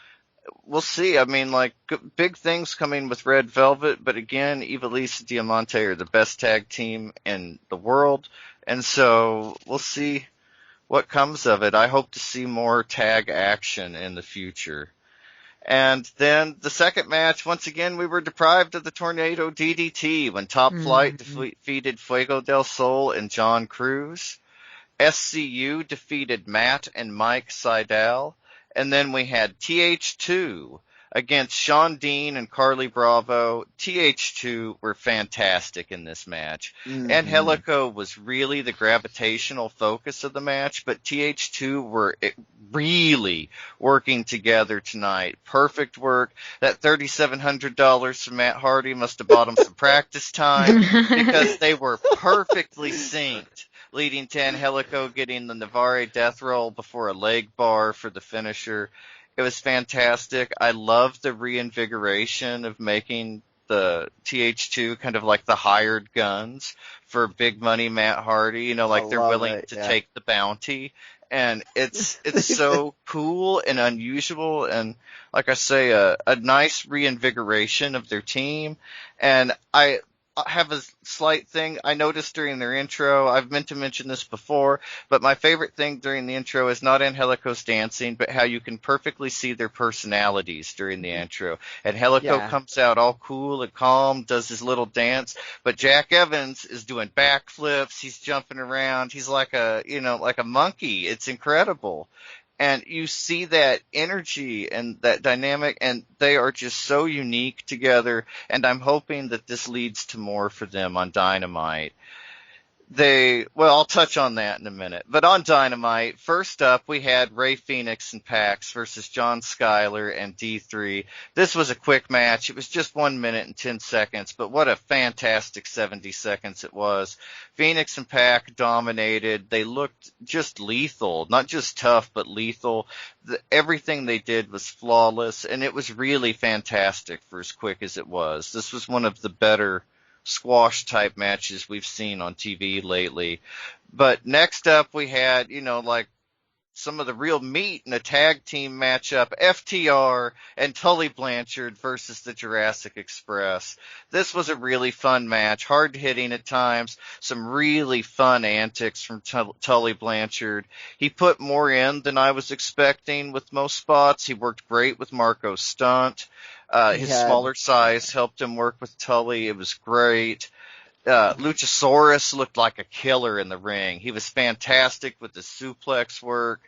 B: We'll see. I mean, like, big things coming with Red Velvet, but again, Ivelisse and Diamante are the best tag team in the world. And so we'll see what comes of it. I hope to see more tag action in the future. And then the second match, once again, we were deprived of the Tornado DDT when Top Flight defeated Fuego del Sol and John Cruz. SCU defeated Matt and Mike Seidel. And then we had TH2 against Sean Dean and Carly Bravo. TH2 were fantastic in this match. Angelico was really the gravitational focus of the match, but TH2 were really working together tonight. Perfect work. That $3,700 from Matt Hardy must have bought him some practice time because they were perfectly synced, leading to Angelico getting the Navarre death roll before a leg bar for the finisher. It was fantastic. I love the reinvigoration of making the TH2 kind of like the hired guns for big money Matt Hardy. You know, like they're willing to take the bounty. And it's so cool and unusual, and like I say, a nice reinvigoration of their team. And I have a slight thing I noticed during their intro. I've meant to mention this before, but my favorite thing during the intro is not Angelico's dancing, but how you can perfectly see their personalities during the intro. Angelico comes out all cool and calm, does his little dance, but Jack Evans is doing backflips, he's jumping around, he's like a monkey. It's incredible. And you see that energy and that dynamic, and they are just so unique together, and I'm hoping that this leads to more for them on Dynamite. I'll touch on that in a minute. But on Dynamite, first up, we had Ray Phoenix and Pax versus John Schuyler and D3. This was a quick match. It was just 1 minute and 10 seconds, but what a fantastic 70 seconds it was. Phoenix and Pax dominated. They looked just lethal, not just tough, but lethal. Everything they did was flawless, and it was really fantastic for as quick as it was. This was one of the better squash type matches we've seen on TV lately. But next up we had, like some of the real meat in a tag team matchup, FTR and Tully Blanchard versus the Jurassic Express. This was a really fun match, hard hitting at times, some really fun antics from Tully Blanchard. He put more in than I was expecting with most spots. He worked great with Marco Stunt. His smaller size helped him work with Tully. It was great. Luchasaurus looked like a killer in the ring. He was fantastic with the suplex work,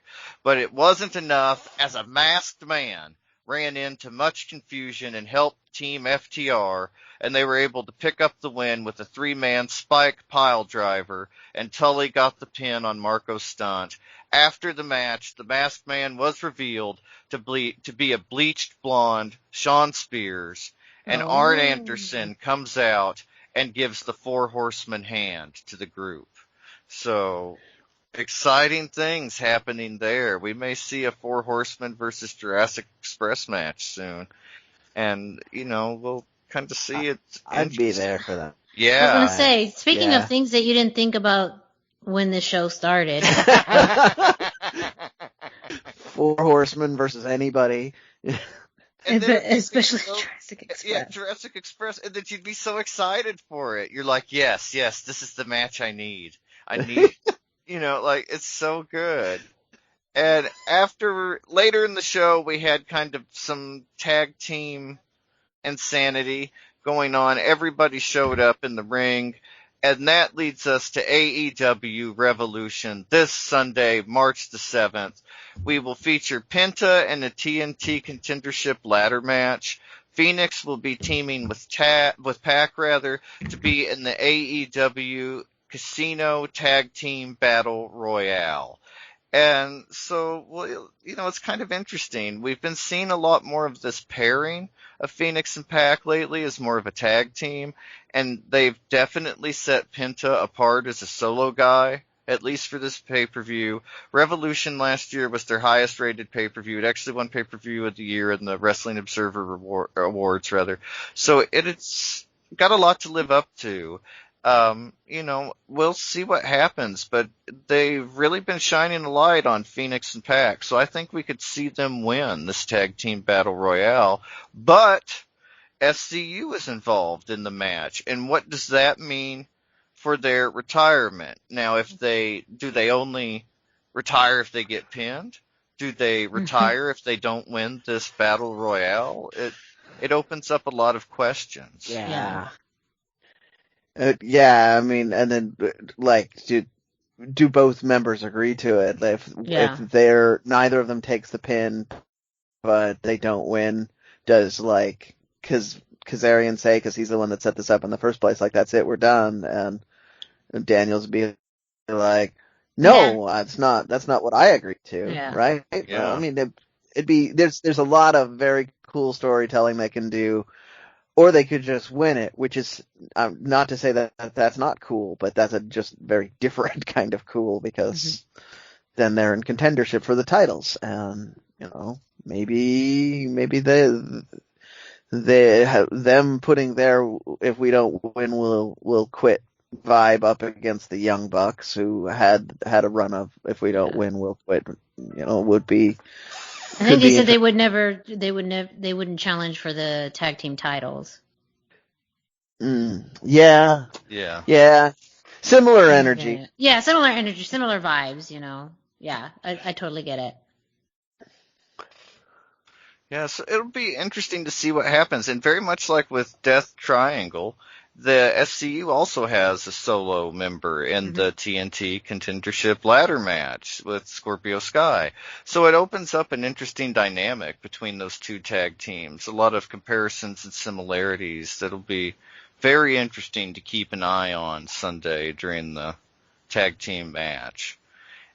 B: but it wasn't enough as a masked man ran into much confusion and helped Team FTR, and they were able to pick up the win with a 3-man spike pile driver, and Tully got the pin on Marco Stunt. After the match, the masked man was revealed to be a bleached blonde Sean Spears, and Arn Anderson comes out and gives the 4 Horsemen hand to the group. So, exciting things happening there. We may see a 4 Horsemen versus Jurassic Express match soon. And, we'll kind of see it.
C: I'd be there for that.
B: Yeah.
A: I was going to say, speaking of things that you didn't think about when the show started.
C: 4 Horsemen versus anybody.
A: Especially Jurassic Express.
B: Yeah, Jurassic Express. And that you'd be so excited for it. You're like, yes, this is the match I need. It's so good. And later in the show, we had kind of some tag team insanity going on. Everybody showed up in the ring. And that leads us to AEW Revolution this Sunday, March the 7th. We will feature Penta in a TNT contendership ladder match. Phoenix will be teaming with Pac to be in the AEW Casino Tag Team Battle Royale. And so, it's kind of interesting. We've been seeing a lot more of this pairing of Phoenix and Pac lately as more of a tag team, and they've definitely set Penta apart as a solo guy, at least for this pay-per-view. Revolution last year was their highest rated pay-per-view. It actually won pay-per-view of the year in the Wrestling Observer Awards, rather. So it's got a lot to live up to. We'll see what happens, but they've really been shining a light on Phoenix and Pac, so I think we could see them win this tag team battle royale. But SCU is involved in the match, and what does that mean for their retirement? Now, do they only retire if they get pinned? Do they retire if they don't win this battle royale? It opens up a lot of questions.
C: Yeah. Yeah, I mean, and then, like, do both members agree to it? If neither of them takes the pin, but they don't win, does, like, Kazarian say, because he's the one that set this up in the first place, like, that's it, we're done, and Daniels be like, no, that's not what I agreed to, right?
B: Yeah.
C: I mean, there's a lot of very cool storytelling they can do, or they could just win it, which is not to say that that's not cool, but that's a just very different kind of cool, because then they're in contendership for the titles, and maybe them putting their if we don't win we'll quit vibe up against the Young Bucks, who had a run of if we don't win we'll quit, would be.
A: I think they said they wouldn't challenge for the tag team titles.
C: Yeah. Similar energy.
A: Yeah, similar energy, similar vibes, Yeah, I totally get it.
B: Yeah, so it'll be interesting to see what happens. And very much like with Death Triangle, the SCU also has a solo member in the TNT contendership ladder match with Scorpio Sky. So it opens up an interesting dynamic between those two tag teams. A lot of comparisons and similarities that'll be very interesting to keep an eye on Sunday during the tag team match.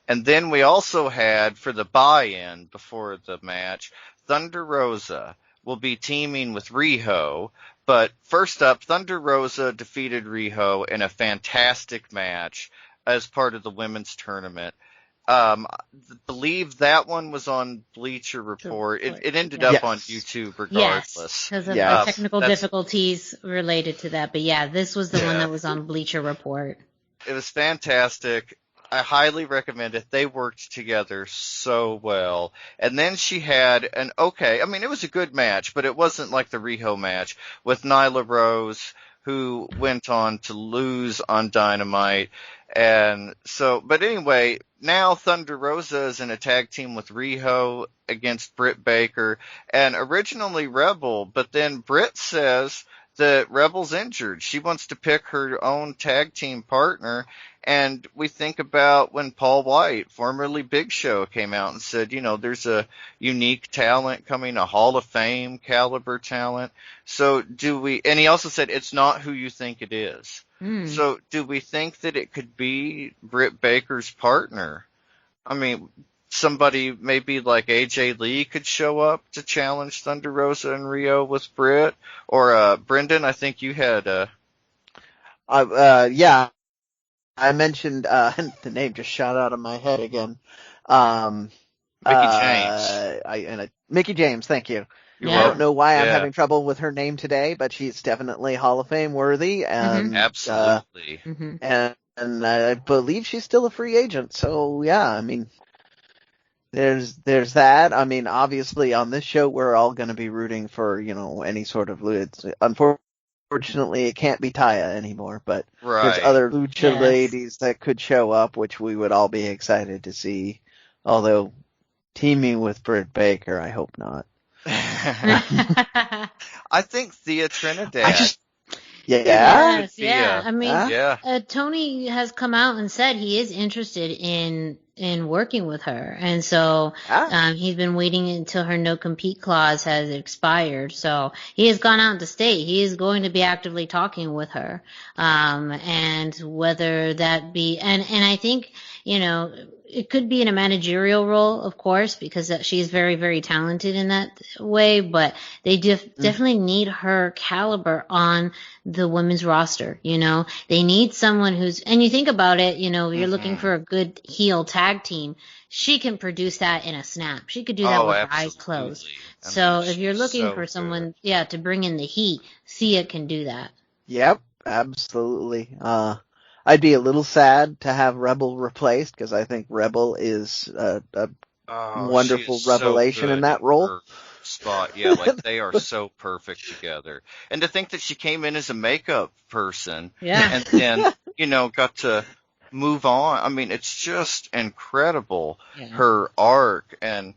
B: And then we also had, for the buy-in before the match, Thunder Rosa will be teaming with Riho. But first up, Thunder Rosa defeated Riho in a fantastic match as part of the women's tournament. Believe that one was on Bleacher Report. It ended up on YouTube regardless.
A: Yes, because of the technical difficulties related to that. But this was the one that was on Bleacher Report.
B: It was fantastic. I highly recommend it. They worked together so well. And then she had it was a good match, but it wasn't like the Riho match with Nyla Rose, who went on to lose on Dynamite. And so, but anyway, now Thunder Rosa is in a tag team with Riho against Britt Baker, and originally Rebel, but then Britt says that Rebel's injured. She wants to pick her own tag team partner. And we think about when Paul White, formerly Big Show, came out and said, there's a unique talent coming, a Hall of Fame caliber talent. So and he also said, it's not who you think it is. So do we think that it could be Britt Baker's partner? I mean, somebody maybe like AJ Lee could show up to challenge Thunder Rosa and Rio with Britt, or Brendan, I think you had
C: I mentioned the name just shot out of my head again.
B: Mickie
C: James, thank you.
B: I
C: don't know why I'm having trouble with her name today, but she's definitely Hall of Fame worthy, and
B: absolutely.
C: And I believe she's still a free agent. So I mean, there's that. I mean, obviously on this show we're all going to be rooting for any sort of unfortunately it can't be Taya anymore, but there's other lucha ladies that could show up, which we would all be excited to see. Although teaming with Britt Baker, I hope not.
B: I think Thea Trinidad.
A: I mean, Tony has come out and said he is interested in working with her, and so he's been waiting until her no compete clause has expired. So he has gone out to state he is going to be actively talking with her, and whether that be and I think it could be in a managerial role, of course, because she's very, very talented in that way, but they definitely need her caliber on the women's roster. They need someone and you think about it, you're looking for a good heel tag team. She can produce that in a snap. She could do that with her eyes closed. So if you're looking for someone, to bring in the heat, Thea can do that.
C: Yep, absolutely. I'd be a little sad to have Rebel replaced, because I think Rebel is a wonderful revelation in that role.
B: Spot, like they are so perfect together. And to think that she came in as a makeup person, and then got to move on. I mean, it's just incredible, her arc. And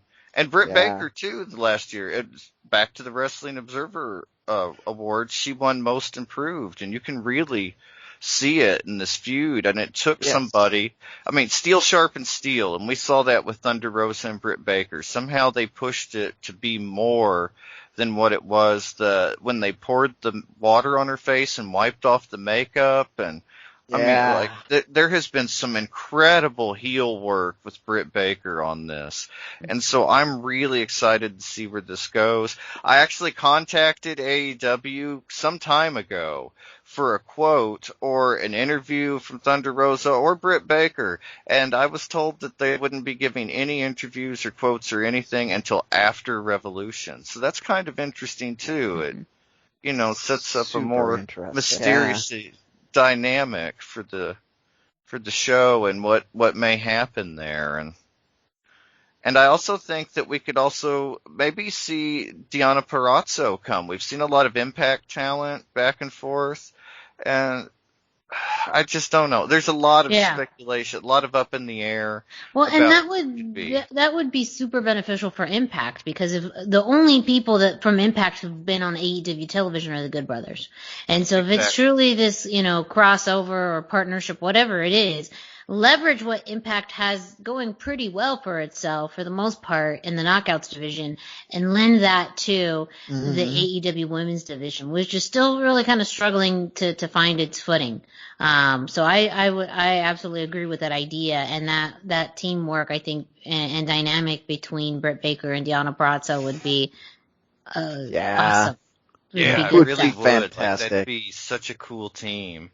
B: Britt Baker, too, the last year. It's back to the Wrestling Observer Awards. She won Most Improved, and you can really see it in this feud. And it took somebody, I mean, steel sharpens steel, and we saw that with Thunder Rosa and Britt Baker. Somehow they pushed it to be more than what it was when they poured the water on her face and wiped off the makeup. And I mean, like, there has been some incredible heel work with Britt Baker on this. And so I'm really excited to see where this goes. I actually contacted AEW some time ago for a quote or an interview from Thunder Rosa or Britt Baker, and I was told that they wouldn't be giving any interviews or quotes or anything until after Revolution. So that's kind of interesting, too. It, you know, sets up a more mysterious dynamic for the show and what may happen there. And I also think that we could also maybe see Deonna Purrazzo come. We've seen a lot of Impact talent back and forth, and I just don't know. There's a lot of speculation, a lot of up in the air.
A: Well, and that would be super beneficial for Impact, because if the only people that from Impact who've been on AEW television are the Good Brothers. And so if it's truly this, you know, crossover or partnership, whatever it is, leverage what Impact has going pretty well for itself for the most part in the Knockouts division, and lend that to the AEW Women's division, which is still really kind of struggling to find its footing. So I absolutely agree with that idea, and that teamwork, I think, and dynamic between Britt Baker and Deonna Purrazzo would be awesome.
B: Yeah, it really would. Fantastic. Like, that'd be such a cool team.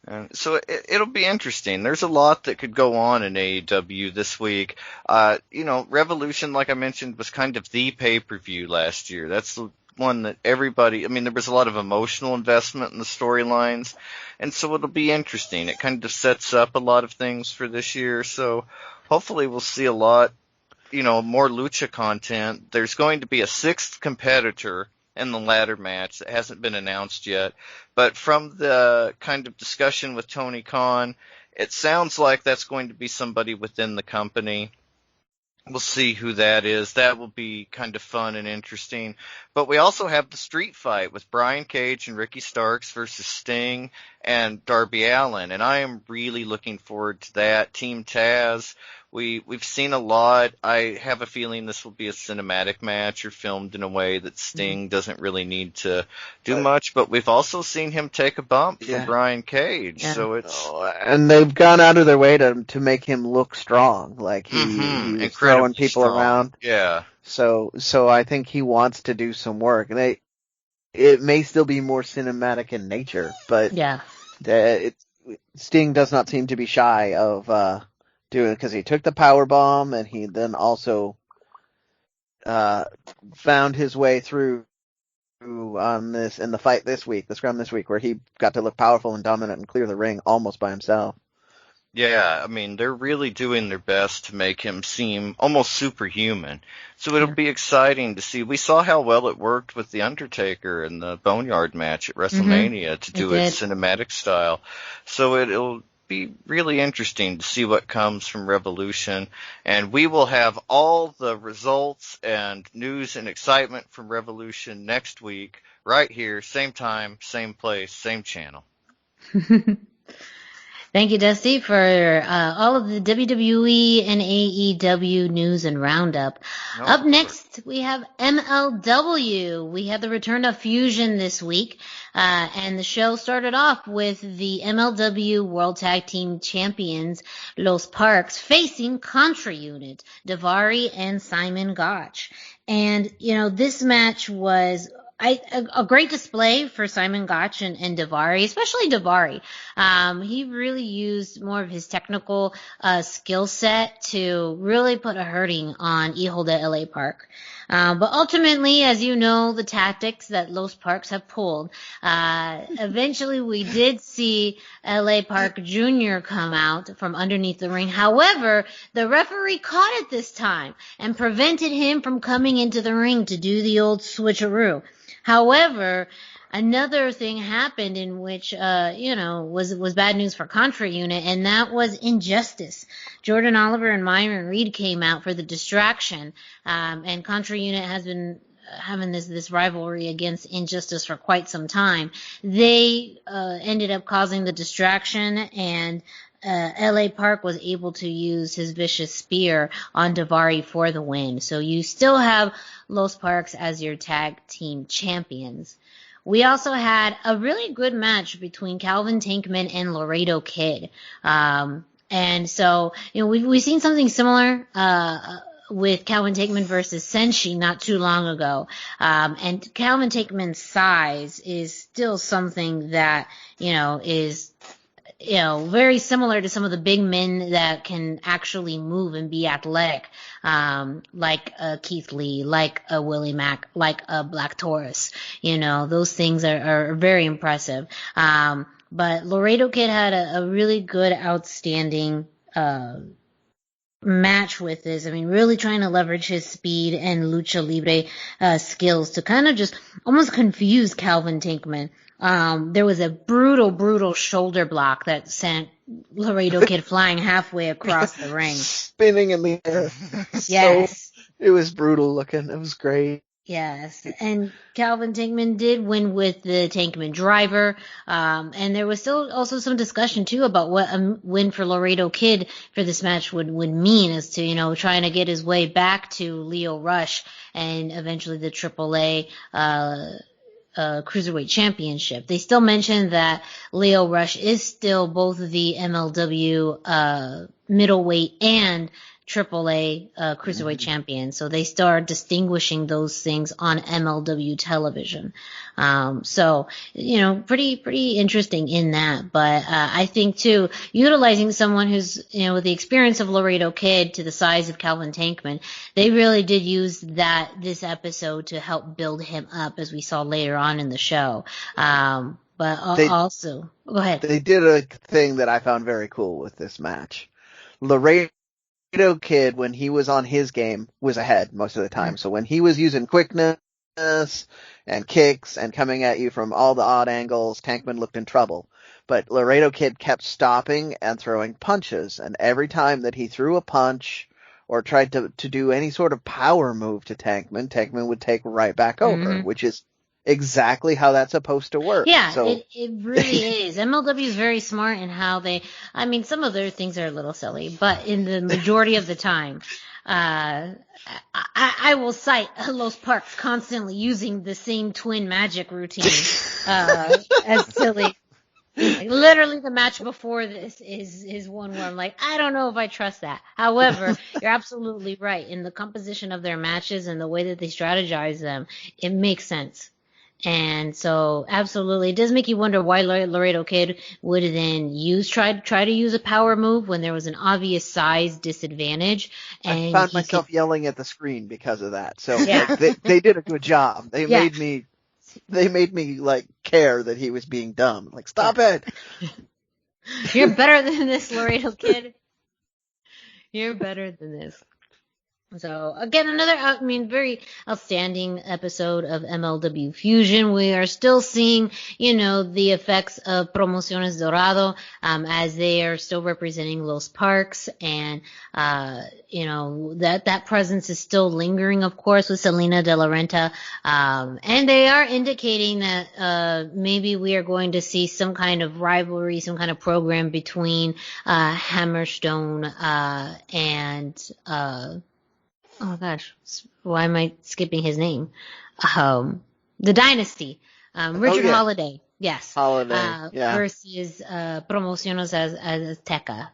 B: And so it'll be interesting. There's a lot that could go on in AEW this week. You know, Revolution, like I mentioned, was kind of the pay-per-view last year. That's the one that everybody, I mean, there was a lot of emotional investment in the storylines, and so it'll be interesting. It kind of sets up a lot of things for this year, so hopefully we'll see a lot, you know, more Lucha content. There's going to be a sixth competitor in the ladder match that hasn't been announced yet, but from the kind of discussion with Tony Khan, it sounds like that's going to be somebody within the company. We'll see who that is. That will be kind of fun and interesting. But we also have the street fight with Brian Cage and Ricky Starks versus Sting and Darby Allin, and I am really looking forward to that. Team Taz, we've seen a lot. I have a feeling this will be a cinematic match or filmed in a way that Sting doesn't really need to do much, but we've also seen him take a bump from Brian Cage. So it's
C: and they've gone out of their way to make him look strong, like he's throwing people around.
B: Yeah.
C: So I think he wants to do some work, and it may still be more cinematic in nature, but Sting does not seem to be shy of doing it, because he took the power bomb, and he then also found his way through on this in the fight this week, the scrum this week, where he got to look powerful and dominant and clear the ring almost by himself.
B: Yeah, I mean, they're really doing their best to make him seem almost superhuman. So it'll be exciting to see. We saw how well it worked with The Undertaker in the Boneyard match at WrestleMania to do it cinematic style. So it'll be really interesting to see what comes from Revolution. And we will have all the results and news and excitement from Revolution next week, right here, same time, same place, same channel.
A: Thank you, Dusty, for all of the WWE and AEW news and roundup. Up next, we have MLW. We have the return of Fusion this week, and the show started off with the MLW World Tag Team Champions, Los Parks, facing Contra Unit, Daivari and Simon Gotch. And, you know, this match was a great display for Simon Gotch and Daivari, especially Daivari. He really used more of his technical skill set to really put a hurting on Hijo de LA Park. But ultimately, as you know, the tactics that Los Parks have pulled, eventually we did see LA Park Jr. come out from underneath the ring. However, the referee caught it this time and prevented him from coming into the ring to do the old switcheroo. However, another thing happened in which, was bad news for Contra Unit, and that was Injustice. Jordan Oliver and Myron Reed came out for the Distraction, and Contra Unit has been having this rivalry against Injustice for quite some time. They ended up causing the Distraction, and LA Park was able to use his vicious spear on Daivari for the win. So you still have Los Parks as your tag team champions. We also had a really good match between Calvin Tankman and Laredo Kid. And so, we've seen something similar, with Calvin Tankman versus Zenshi not too long ago. And Calvin Tankman's size is still something that, is, very similar to some of the big men that can actually move and be athletic, like Keith Lee, like Willie Mack, like Black Taurus. Those things are very impressive. But Laredo Kid had a really good, outstanding match with this. I mean, really trying to leverage his speed and lucha libre skills to kind of just almost confuse Calvin Tankman. There was a brutal shoulder block that sent Laredo Kid flying halfway across the ring.
C: Spinning in the air.
A: Yes.
C: So, it was brutal looking. It was great.
A: Yes, and Calvin Tankman did win with the Tankman driver, and there was still also some discussion too about what a win for Laredo Kid for this match would mean, as to, trying to get his way back to Leo Rush and eventually the AAA Cruiserweight Championship. They still mentioned that Leo Rush is still both the MLW middleweight and AAA Cruiserweight champion. So they start distinguishing those things on MLW television. So, pretty interesting in that. But I think, too, utilizing someone who's, with the experience of Laredo Kid to the size of Calvin Tankman, they really did use this episode to help build him up, as we saw later on in the show. Also, go ahead.
C: They did a thing that I found very cool with this match. Laredo Kid, when he was on his game, was ahead most of the time. So when he was using quickness and kicks and coming at you from all the odd angles, Tankman looked in trouble. But Laredo Kid kept stopping and throwing punches. And every time that he threw a punch or tried to do any sort of power move to Tankman would take right back over, which is exactly how that's supposed to work.
A: Yeah,
C: so,
A: it really is. MLW is very smart in how some of their things are a little silly, but in the majority of the time, I will cite Los Parks constantly using the same twin magic routine, as silly. Literally the match before this is one where I'm like, I don't know if I trust that. However, you're absolutely right. In the composition of their matches and the way that they strategize them, it makes sense. And so, absolutely, it does make you wonder why Laredo Kid would then try to use a power move when there was an obvious size disadvantage. And
C: I found myself yelling at the screen because of that. So they did a good job. They made me like care that he was being dumb. Like, stop it!
A: You're better than this, Laredo Kid. You're better than this. So, again, another, very outstanding episode of MLW Fusion. We are still seeing, the effects of Promociones Dorado, as they are still representing Los Parks, and, that presence is still lingering, of course, with Selena De La Renta. And they are indicating that, maybe we are going to see some kind of rivalry, some kind of program between, Hammerstone, and, oh gosh, why am I skipping his name? The Dynasty. Richard Holiday. Yes.
C: Holiday.
A: Versus, Promociones as Azteca.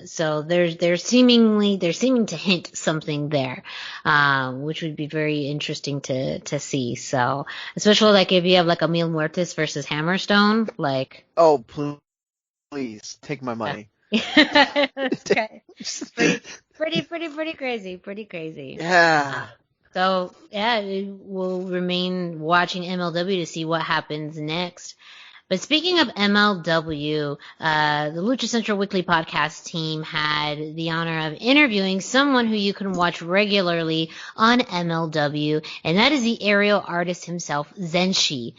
A: So they're seeming to hint something there, which would be very interesting to see. So, especially like if you have like a Mil Muertes versus Hammerstone, like.
C: Oh, please take my money.
A: Okay. Pretty crazy.
C: Yeah.
A: So, we'll remain watching MLW to see what happens next. But speaking of MLW, the Lucha Central Weekly Podcast team had the honor of interviewing someone who you can watch regularly on MLW, and that is the aerial artist himself, Zenshi.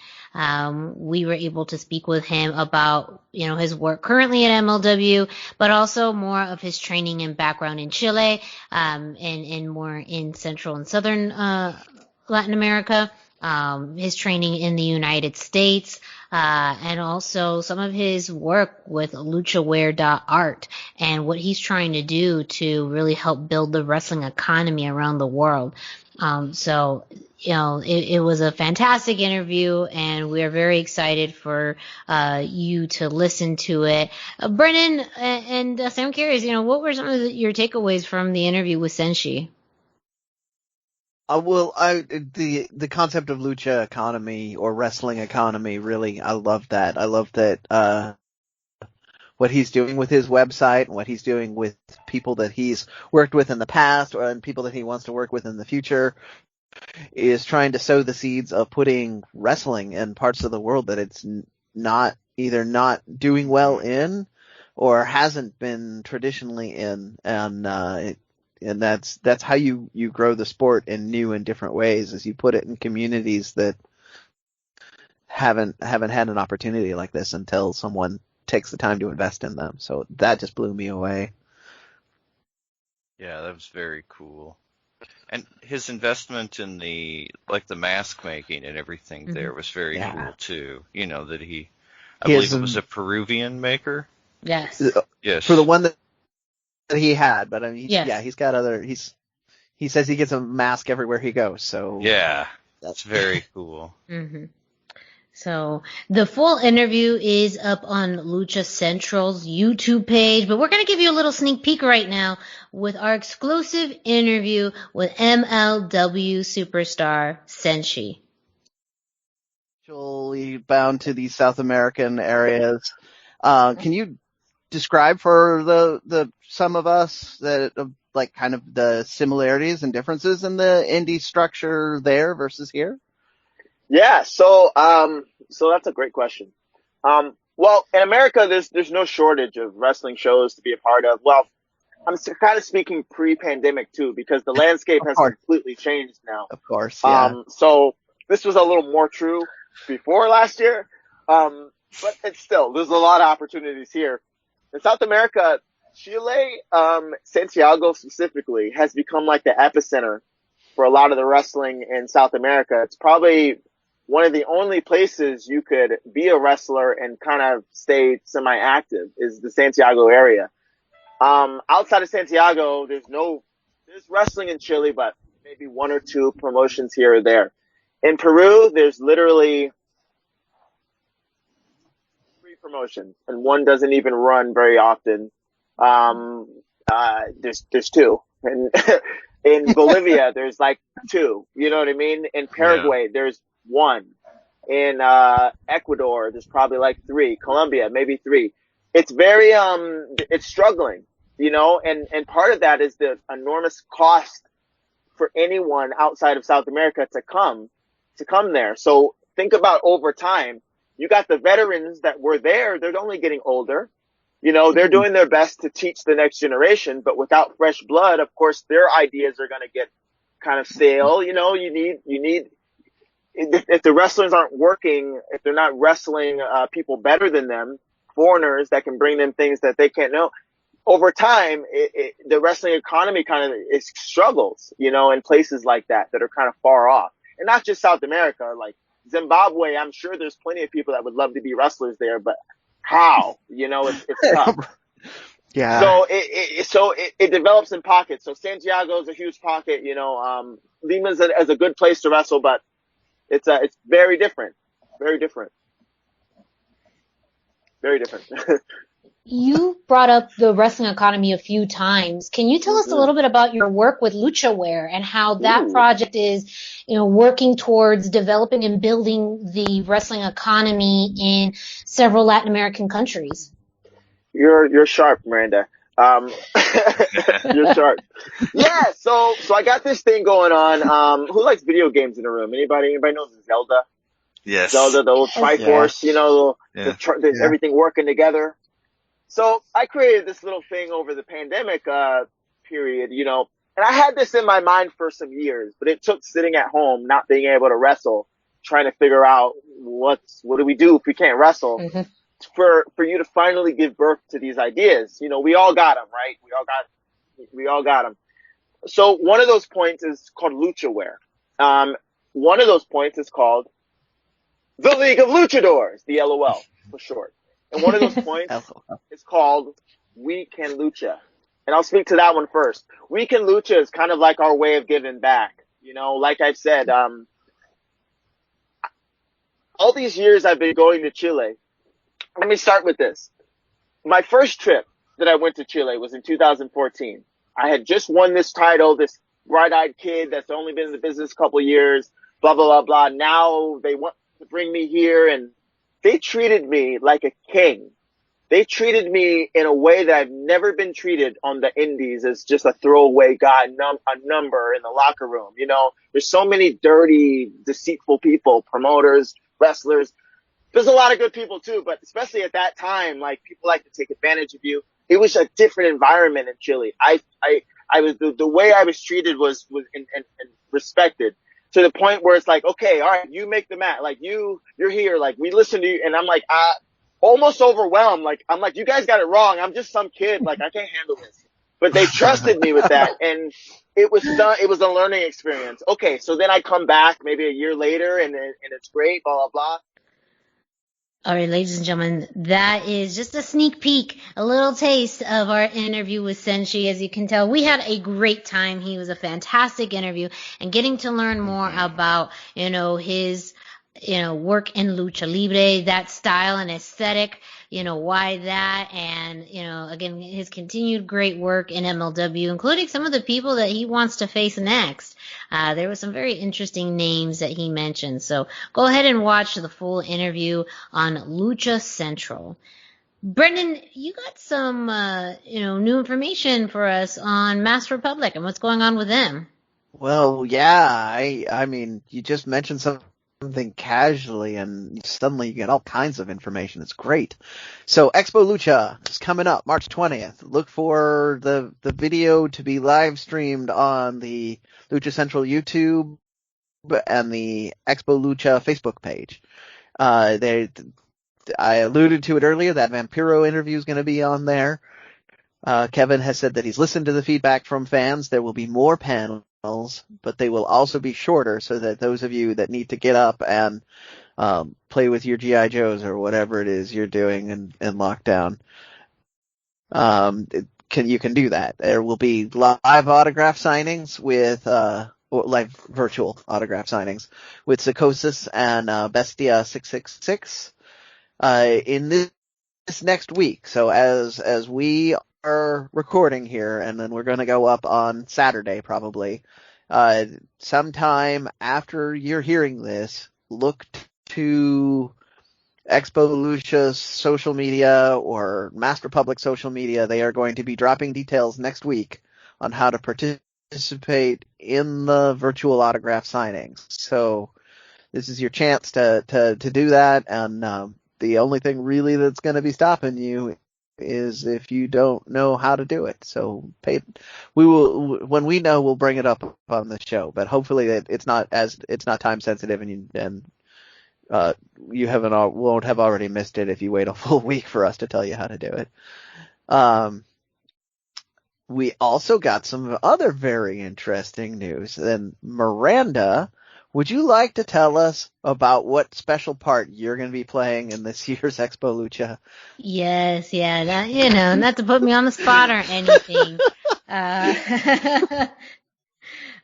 A: We were able to speak with him about, his work currently at MLW, but also more of his training and background in Chile, and more in Central and Southern, Latin America, his training in the United States, and also some of his work with luchaware.art and what he's trying to do to really help build the wrestling economy around the world. It was a fantastic interview, and we're very excited for you to listen to it. Brennan and Dusty, I'm curious, what were some of your takeaways from the interview with Zenshi?
C: The concept of lucha economy or wrestling economy, really, I love that. I love that, what he's doing with his website and what he's doing with people that he's worked with in the past and people that he wants to work with in the future is trying to sow the seeds of putting wrestling in parts of the world that it's either not doing well in or hasn't been traditionally in. And that's how you grow the sport in new and different ways, is you put it in communities that haven't had an opportunity like this until someone takes the time to invest in them. So that just blew me away.
B: Yeah, that was very cool. And his investment in the mask making and everything there was very cool too. That I believe it was a Peruvian maker.
A: Yes.
B: Yes.
C: For the one that he had, but I mean, he's got other. He says he gets a mask everywhere he goes. So
B: yeah, that's very cool.
A: Mm-hmm. So the full interview is up on Lucha Central's YouTube page, but we're going to give you a little sneak peek right now with our exclusive interview with MLW superstar Zenshi.
C: Actually bound to these South American areas. Can you describe for the some of us that kind of the similarities and differences in the indie structure there versus here?
G: Yeah, so that's a great question. Well, in America, there's no shortage of wrestling shows to be a part of. Well, I'm kind of speaking pre-pandemic too, because the landscape has completely changed now.
C: Of course, yeah.
G: So this was a little more true before last year, but it's still, there's a lot of opportunities here. In South America, Chile, Santiago specifically, has become like the epicenter for a lot of the wrestling in South America. It's probably one of the only places you could be a wrestler and kind of stay semi-active is the Santiago area. Outside of Santiago, there's wrestling in Chile, but maybe one or two promotions here or there. In Peru, there's literally 3 promotions, and one doesn't even run very often. There's 2. And in Bolivia, there's like 2. You know what I mean? In Paraguay, there's 1. In Ecuador, there's probably like 3. Colombia, maybe 3. It's very it's struggling, and part of that is the enormous cost for anyone outside of South America to come there. So think about over time. You got the veterans that were there, they're only getting older. They're doing their best to teach the next generation, but without fresh blood, of course, their ideas are going to get kind of stale. You need, if the wrestlers aren't working, if they're not wrestling, people better than them, foreigners that can bring them things that they can't know, over time, the wrestling economy kind of struggles, in places like that are kind of far off. And not just South America, like Zimbabwe, I'm sure there's plenty of people that would love to be wrestlers there, but how? It's tough.
C: Yeah.
G: So it develops in pockets. So Santiago is a huge pocket. Lima's is a good place to wrestle, but it's very different. Very different. Very different.
A: You brought up the wrestling economy a few times. Can you tell us a little bit about your work with Luchaware and how that project is, working towards developing and building the wrestling economy in several Latin American countries?
G: You're sharp, Miranda. You're sharp. Yeah. So I got this thing going on. Who likes video games in the room? Anybody knows Zelda?
B: Yes.
G: So the old Triforce, everything working together. So I created this little thing over the pandemic period, and I had this in my mind for some years, but it took sitting at home, not being able to wrestle, trying to figure out what do we do if we can't wrestle, for you to finally give birth to these ideas. We all got them, right? We all got them. So one of those points is called Lucha Wear. One of those points is called the League of Luchadors, the LOL for short. And one of those points is called We Can Lucha. And I'll speak to that one first. We Can Lucha is kind of like our way of giving back. Like I've said, all these years I've been going to Chile. Let me start with this. My first trip that I went to Chile was in 2014. I had just won this title, this bright-eyed kid that's only been in the business a couple of years, blah, blah, blah, blah. Now they want to bring me here, and they treated me like a king. They treated me in a way that I've never been treated on the indies, as just a throwaway guy, a number in the locker room. There's so many dirty, deceitful people, promoters, wrestlers. There's a lot of good people too, but especially at that time, people like to take advantage of you. It was a different environment in Chile. I was, the way I was treated was and respected, to the point where it's like, okay, all right, you make the match. You're here. We listen to you. And I'm almost overwhelmed. I'm you guys got it wrong. I'm just some kid. I can't handle this. But they trusted me with that. And it was a learning experience. Okay. So then I come back maybe a year later and it's great, blah, blah, blah.
A: All right, ladies and gentlemen, that is just a sneak peek, a little taste of our interview with Zenshi. As you can tell, we had a great time. He was a fantastic interview, and getting to learn more about, his, work in Lucha Libre, that style and aesthetic, why that, and, again, his continued great work in MLW, including some of the people that he wants to face next. There were some very interesting names that he mentioned. So go ahead and watch the full interview on Lucha Central. Brendan, you got some, new information for us on Masked Republic and what's going on with them.
C: Well, yeah, I mean, you just mentioned something casually and suddenly you get all kinds of information. It's great. So Expo Lucha is coming up March 20th. Look for the video to be live streamed on the Lucha Central YouTube and the Expo Lucha Facebook page. I alluded to it earlier, that Vampiro interview is going to be on there. Kevin has said that he's listened to the feedback from fans. There will be more panels, but they will also be shorter so that those of you that need to get up and play with your G.I. Joes or whatever it is you're doing in lockdown, you can do that. There will be live autograph signings with live virtual autograph signings with Psychosis and Bestia 666 in this next week. So as we are recording here, and then we're going to go up on Saturday probably, sometime after you're hearing this, look to Expo Lucha's social media or Masked Republic social media. They are going to be dropping details next week on how to participate in the virtual autograph signings. So this is your chance to do that, and the only thing really that's going to be stopping you is if you don't know how to do it. So when we know, we'll bring it up on the show, but hopefully it's not time sensitive, and you won't have already missed it if you wait a full week for us to tell you how to do it. We also got some other very interesting news. And Miranda, would you like to tell us about what special part you're going to be playing in this year's Expo Lucha?
A: Yes, yeah, not to put me on the spot or anything.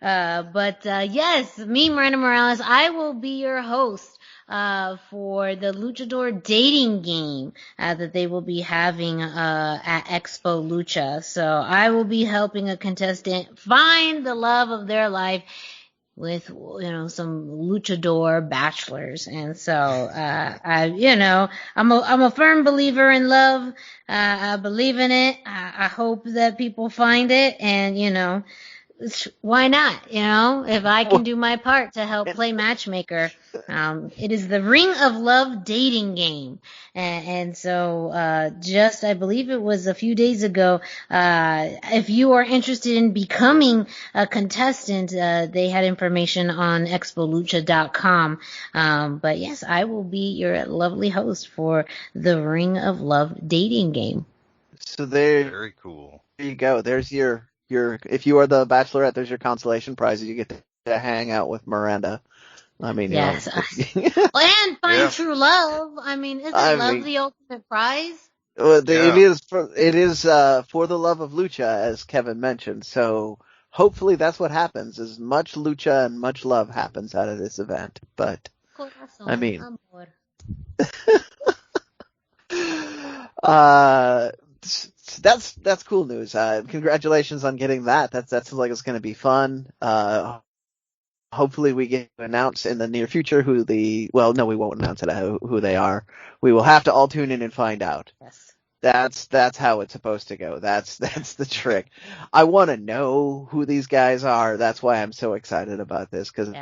A: But yes, me, Miranda Morales, I will be your host for the Luchador dating game that they will be having at Expo Lucha. So I will be helping a contestant find the love of their life with, some luchador bachelors. And so, I'm a firm believer in love. I believe in it. I hope that people find it. And, why not? If I can do my part to help play matchmaker, it is the Ring of Love dating game. And so, I believe it was a few days ago, if you are interested in becoming a contestant, they had information on expolucha.com. But yes, I will be your lovely host for the Ring of Love dating game.
C: So very cool. There you go. There's your if you are the Bachelorette, there's your consolation prize. You get to hang out with Miranda. I mean,
A: yes. And find true love. I mean, isn't love the ultimate prize?
C: Well, it is for the love of lucha, as Kevin mentioned. So hopefully that's what happens. As much lucha and much love happens out of this event. But I mean, that's cool news. Congratulations on getting that. That sounds like it's going to be fun. Hopefully we get to announce in the near future who we won't announce it, who they are. We will have to all tune in and find out.
A: Yes.
C: That's how it's supposed to go. That's the trick. I want to know who these guys are. That's why I'm so excited about this, because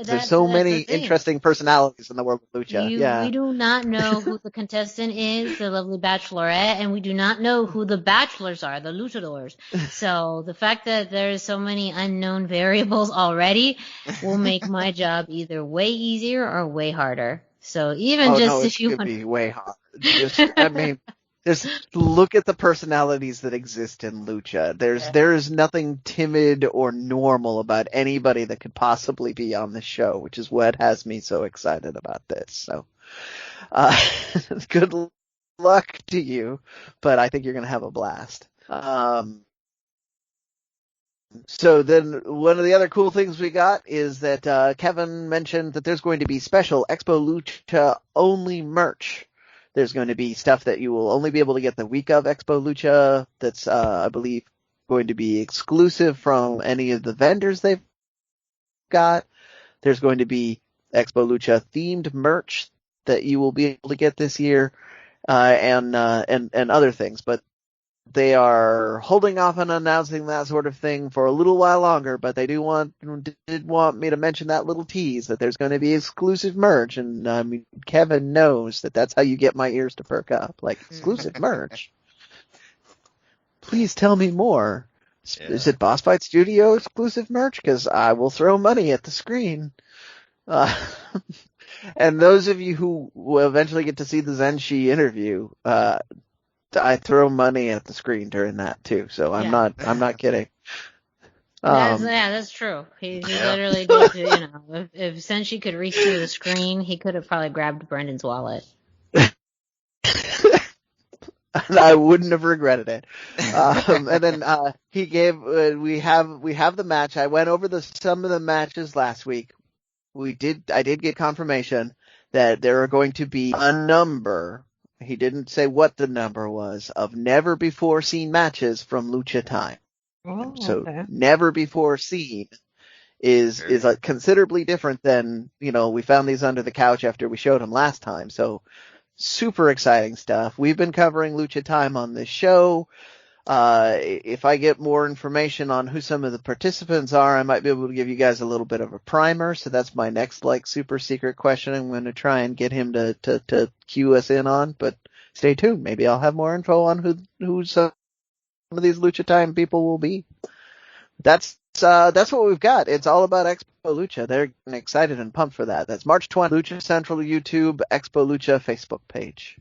C: there's so many interesting personalities in the world of lucha.
A: We do not know who the contestant is, the lovely Bachelorette, and we do not know who the bachelors are, the luchadors. So the fact that there's so many unknown variables already will make my job either way easier or way harder. So if you
C: want, be way hard. Just look at the personalities that exist in lucha. There is nothing timid or normal about anybody that could possibly be on the show, which is what has me so excited about this. So, good luck to you, but I think you're going to have a blast. So then one of the other cool things we got is that Kevin mentioned that there's going to be special Expo Lucha only merch. There's going to be stuff that you will only be able to get the week of Expo Lucha that's, I believe, going to be exclusive from any of the vendors they've got. There's going to be Expo Lucha themed merch that you will be able to get this year, and other things. But they are holding off on announcing that sort of thing for a little while longer, but they did want me to mention that little tease that there's going to be exclusive merch, and I mean, Kevin knows that that's how you get my ears to perk up, like exclusive merch. Please tell me more. Yeah. Is it Boss Fight Studio exclusive merch? Because I will throw money at the screen. And those of you who will eventually get to see the Zenshi interview, I throw money at the screen during that too, so I'm not kidding.
A: That's true. He literally did. If Zenshi could reach through the screen, he could have probably grabbed Brendan's wallet.
C: And I wouldn't have regretted it. And then he gave. We have the match. I went over some of the matches last week. I did get confirmation that there are going to be a number. He didn't say what the number was of never before seen matches from Lucha Time.
A: Oh,
C: so never before seen is considerably different than, we found these under the couch after we showed them last time. So super exciting stuff. We've been covering Lucha Time on this show. If I get more information on who some of the participants are, I might be able to give you guys a little bit of a primer. So that's my next super secret question I'm going to try and get him to cue us in on, but stay tuned. Maybe I'll have more info on who some of these Lucha Time people will be. That's what we've got. It's all about Expo Lucha. They're excited and pumped for that. That's March 20th, Lucha Central YouTube, Expo Lucha Facebook page.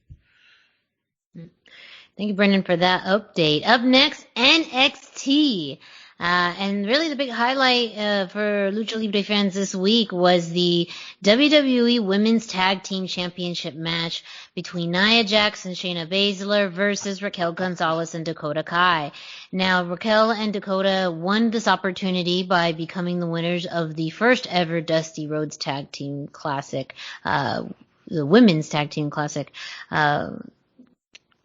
A: Thank you, Brendan, for that update. Up next, NXT. And really the big highlight for Lucha Libre fans this week was the WWE Women's Tag Team Championship match between Nia Jax and Shayna Baszler versus Raquel Gonzalez and Dakota Kai. Now, Raquel and Dakota won this opportunity by becoming the winners of the first ever Dusty Rhodes Tag Team Classic, the Women's Tag Team Classic.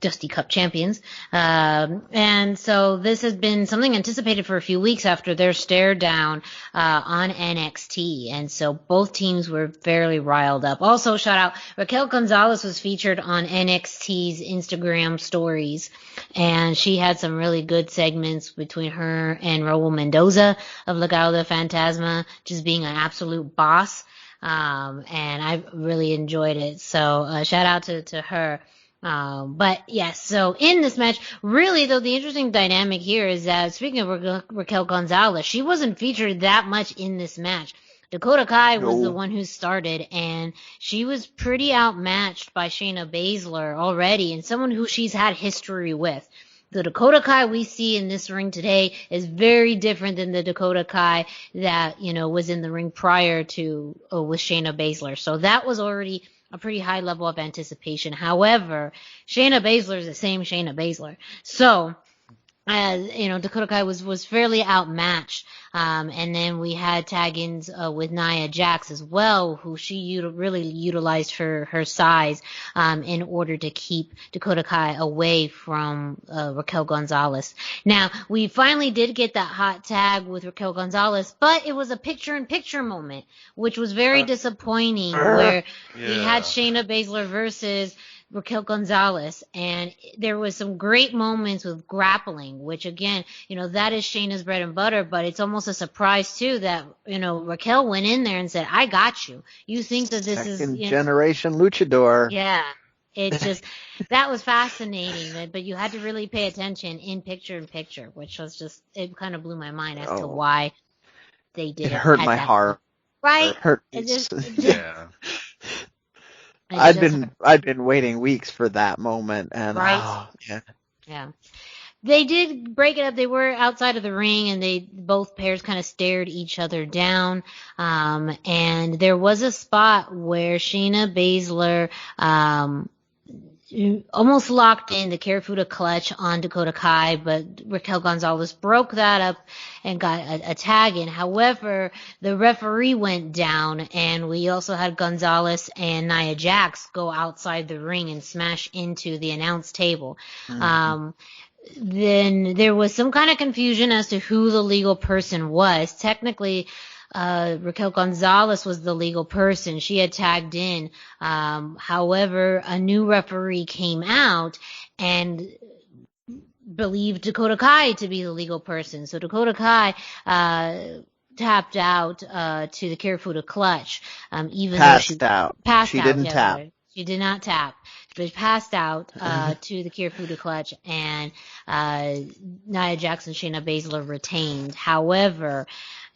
A: Dusty Cup champions. And so this has been something anticipated for a few weeks after their stare down on NXT. And so both teams were fairly riled up. Also, shout out, Raquel Gonzalez was featured on NXT's Instagram stories. And she had some really good segments between her and Raul Mendoza of Legado del Fantasma, just being an absolute boss. And I really enjoyed it. So shout out to her. But yes, so in this match, really though, the interesting dynamic here is that, speaking of Raquel Gonzalez, she wasn't featured that much in this match. Dakota Kai was the one who started, and she was pretty outmatched by Shayna Baszler already, and someone who she's had history with. The Dakota Kai we see in this ring today is very different than the Dakota Kai that, was in the ring prior to, with Shayna Baszler. So that was already a pretty high level of anticipation. However, Shayna Baszler is the same Shayna Baszler. So, Dakota Kai was fairly outmatched. And then we had tag-ins with Nia Jax as well, who she really utilized her size in order to keep Dakota Kai away from Raquel Gonzalez. Now, we finally did get that hot tag with Raquel Gonzalez, but it was a picture-in-picture moment, which was very disappointing, where we had Shayna Baszler versus Raquel Gonzalez, and there was some great moments with grappling, which again, that is Shayna's bread and butter, but it's almost a surprise too that, Raquel went in there and said, I got you. You think that this is
C: second generation luchador.
A: Yeah. It just, that was fascinating, but you had to really pay attention in picture, which was just, it kind of blew my mind as to why they did it.
C: It hurt my heart.
A: Right?
C: It hurt.
B: Yeah.
C: I'd been waiting weeks for that moment, and
A: yeah. They did break it up. They were outside of the ring, and both pairs kind of stared each other down. And there was a spot where Shayna Baszler almost locked in the Kirifuda clutch on Dakota Kai, but Raquel Gonzalez broke that up and got a tag in. However, the referee went down, and we also had Gonzalez and Nia Jax go outside the ring and smash into the announce table. Mm-hmm. Then there was some kind of confusion as to who the legal person was. Technically, Raquel Gonzalez was the legal person. She had tagged in. However, a new referee came out and believed Dakota Kai to be the legal person. So Dakota Kai tapped out to the Kirifuda clutch. Even
C: passed
A: though
C: out.
A: Passed
C: she
A: out.
C: Didn't tap.
A: Right. She did not tap. She passed out to the Kirifuda clutch, and Nia Jax and Shayna Baszler retained. However,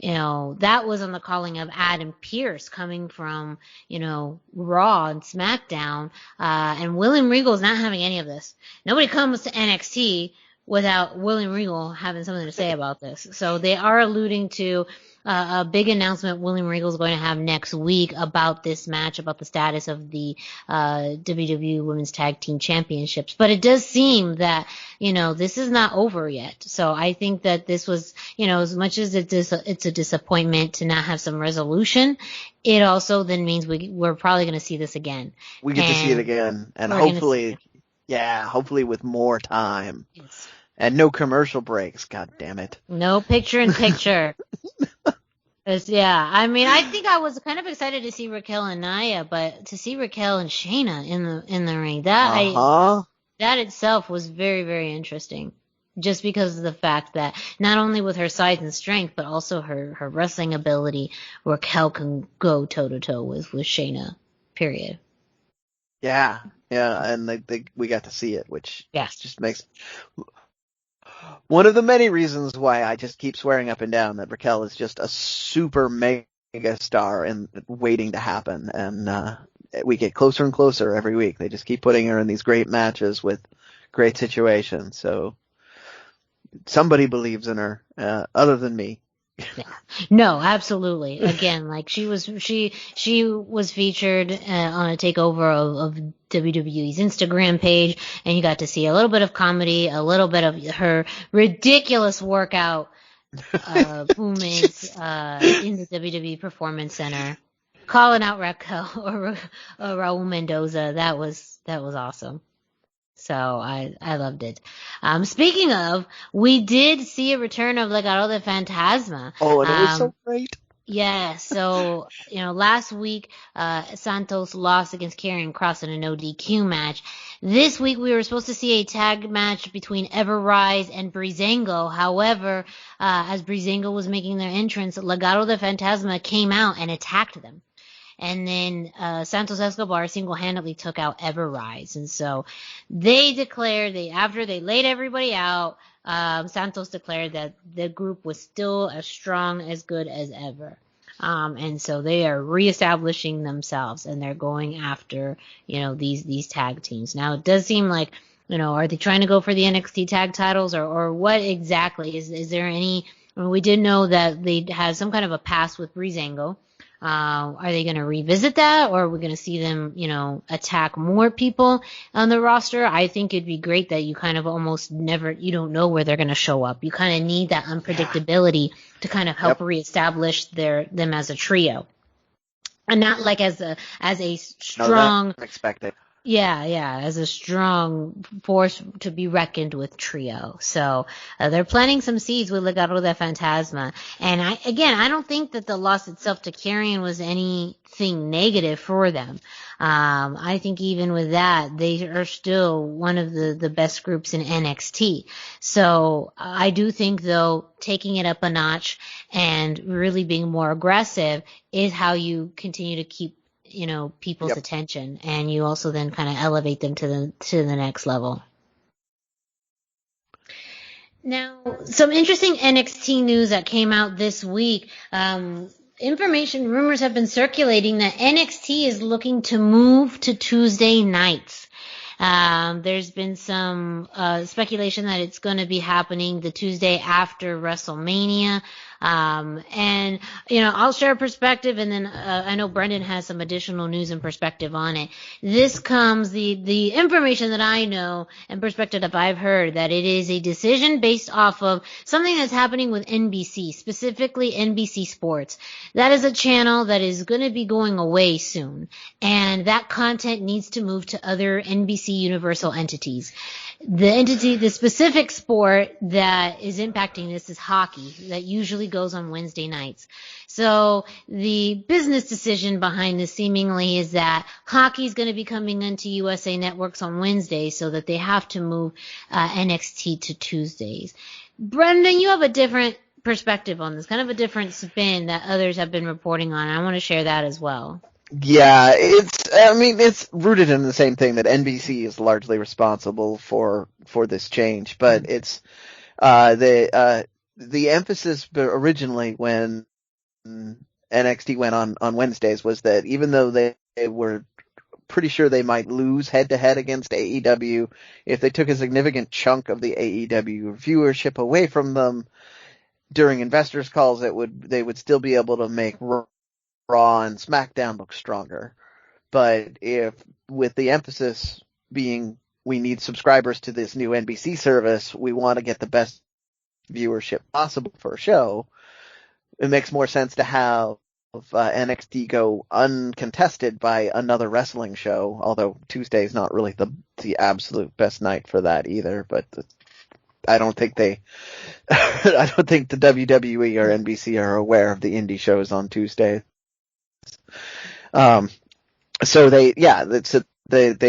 A: that was on the calling of Adam Pearce coming from, Raw and SmackDown, and William Regal's not having any of this. Nobody comes to NXT without William Regal having something to say about this. So they are alluding to a big announcement William Regal is going to have next week about this match, about the status of the WWE Women's Tag Team Championships. But it does seem that, this is not over yet. So I think that this was, as much as it's a disappointment to not have some resolution, it also then means we're probably going to see this again.
C: We get to see it again. And hopefully with more time.
A: Yes.
C: And no commercial breaks, god damn it.
A: No picture-in-picture. Yeah, I mean, I think I was kind of excited to see Raquel and Nia, but to see Raquel and Shayna in the ring, that itself was very, very interesting. Just because of the fact that not only with her size and strength, but also her wrestling ability, Raquel can go toe-to-toe with Shayna, period.
C: Yeah, and we got to see it, which just makes... One of the many reasons why I just keep swearing up and down that Raquel is just a super mega star and waiting to happen. And we get closer and closer every week. They just keep putting her in these great matches with great situations. So somebody believes in her, other than me.
A: Yeah. No, absolutely. Again, like she was featured on a takeover of WWE's Instagram page, and you got to see a little bit of comedy, a little bit of her ridiculous workout movements in the WWE Performance Center, calling out Raquel or Raul Mendoza. That was awesome. So I loved it. Speaking of, we did see a return of Legado del Fantasma.
C: Oh, and it was so great.
A: Yeah, so, last week, Santos lost against Karrion Kross in a no DQ match. This week we were supposed to see a tag match between Everrise and Breezango. However, as Breezango was making their entrance, Legado del Fantasma came out and attacked them. And then Santos Escobar single-handedly took out Everrise. And so they declared, after they laid everybody out, Santos declared that the group was still as strong, as good as ever. And so they are reestablishing themselves, and they're going after, these tag teams. Now, it does seem like, are they trying to go for the NXT tag titles, or what exactly? Is there any, we did know that they had some kind of a past with Breezango. Are they going to revisit that, or are we going to see them, attack more people on the roster? I think it'd be great that you kind of almost you don't know where they're going to show up. You kind of need that unpredictability to kind of help reestablish them as a trio, and not like as a strong.
C: Unexpected.
A: Yeah, as a strong force to be reckoned with trio. So they're planting some seeds with Legado del Fantasma. And I don't think that the loss itself to Karrion was anything negative for them. I think even with that, they are still one of the best groups in NXT. So I do think, though, taking it up a notch and really being more aggressive is how you continue to keep people's attention, and you also then kind of elevate them to the next level. Now, some interesting NXT news that came out this week. Rumors have been circulating that NXT is looking to move to Tuesday nights. There's been some speculation that it's going to be happening the Tuesday after WrestleMania. And I'll share a perspective, and then I know Brendan has some additional news and perspective on it. This comes the information that I know and perspective that I've heard, that it is a decision based off of something that's happening with NBC, specifically NBC Sports. That is a channel that is going to be going away soon, and that content needs to move to other NBC Universal entities. The specific sport that is impacting this is hockey, that usually goes on Wednesday nights. So the business decision behind this seemingly is that hockey is going to be coming into USA Networks on Wednesdays, so that they have to move NXT to Tuesdays. Brendan, you have a different perspective on this, kind of a different spin that others have been reporting on. I want to share that as well.
C: Yeah, it's rooted in the same thing, that NBC is largely responsible for this change, but it's the emphasis originally when NXT went on Wednesdays was that even though they were pretty sure they might lose head to head against AEW, if they took a significant chunk of the AEW viewership away from them during investors calls, they would still be able to make Raw and SmackDown look stronger. But if, with the emphasis being we need subscribers to this new NBC service, we want to get the best viewership possible for a show, it makes more sense to have NXT go uncontested by another wrestling show, although Tuesday is not really the absolute best night for that either. But I don't think the WWE or NBC are aware of the indie shows on Tuesday. So they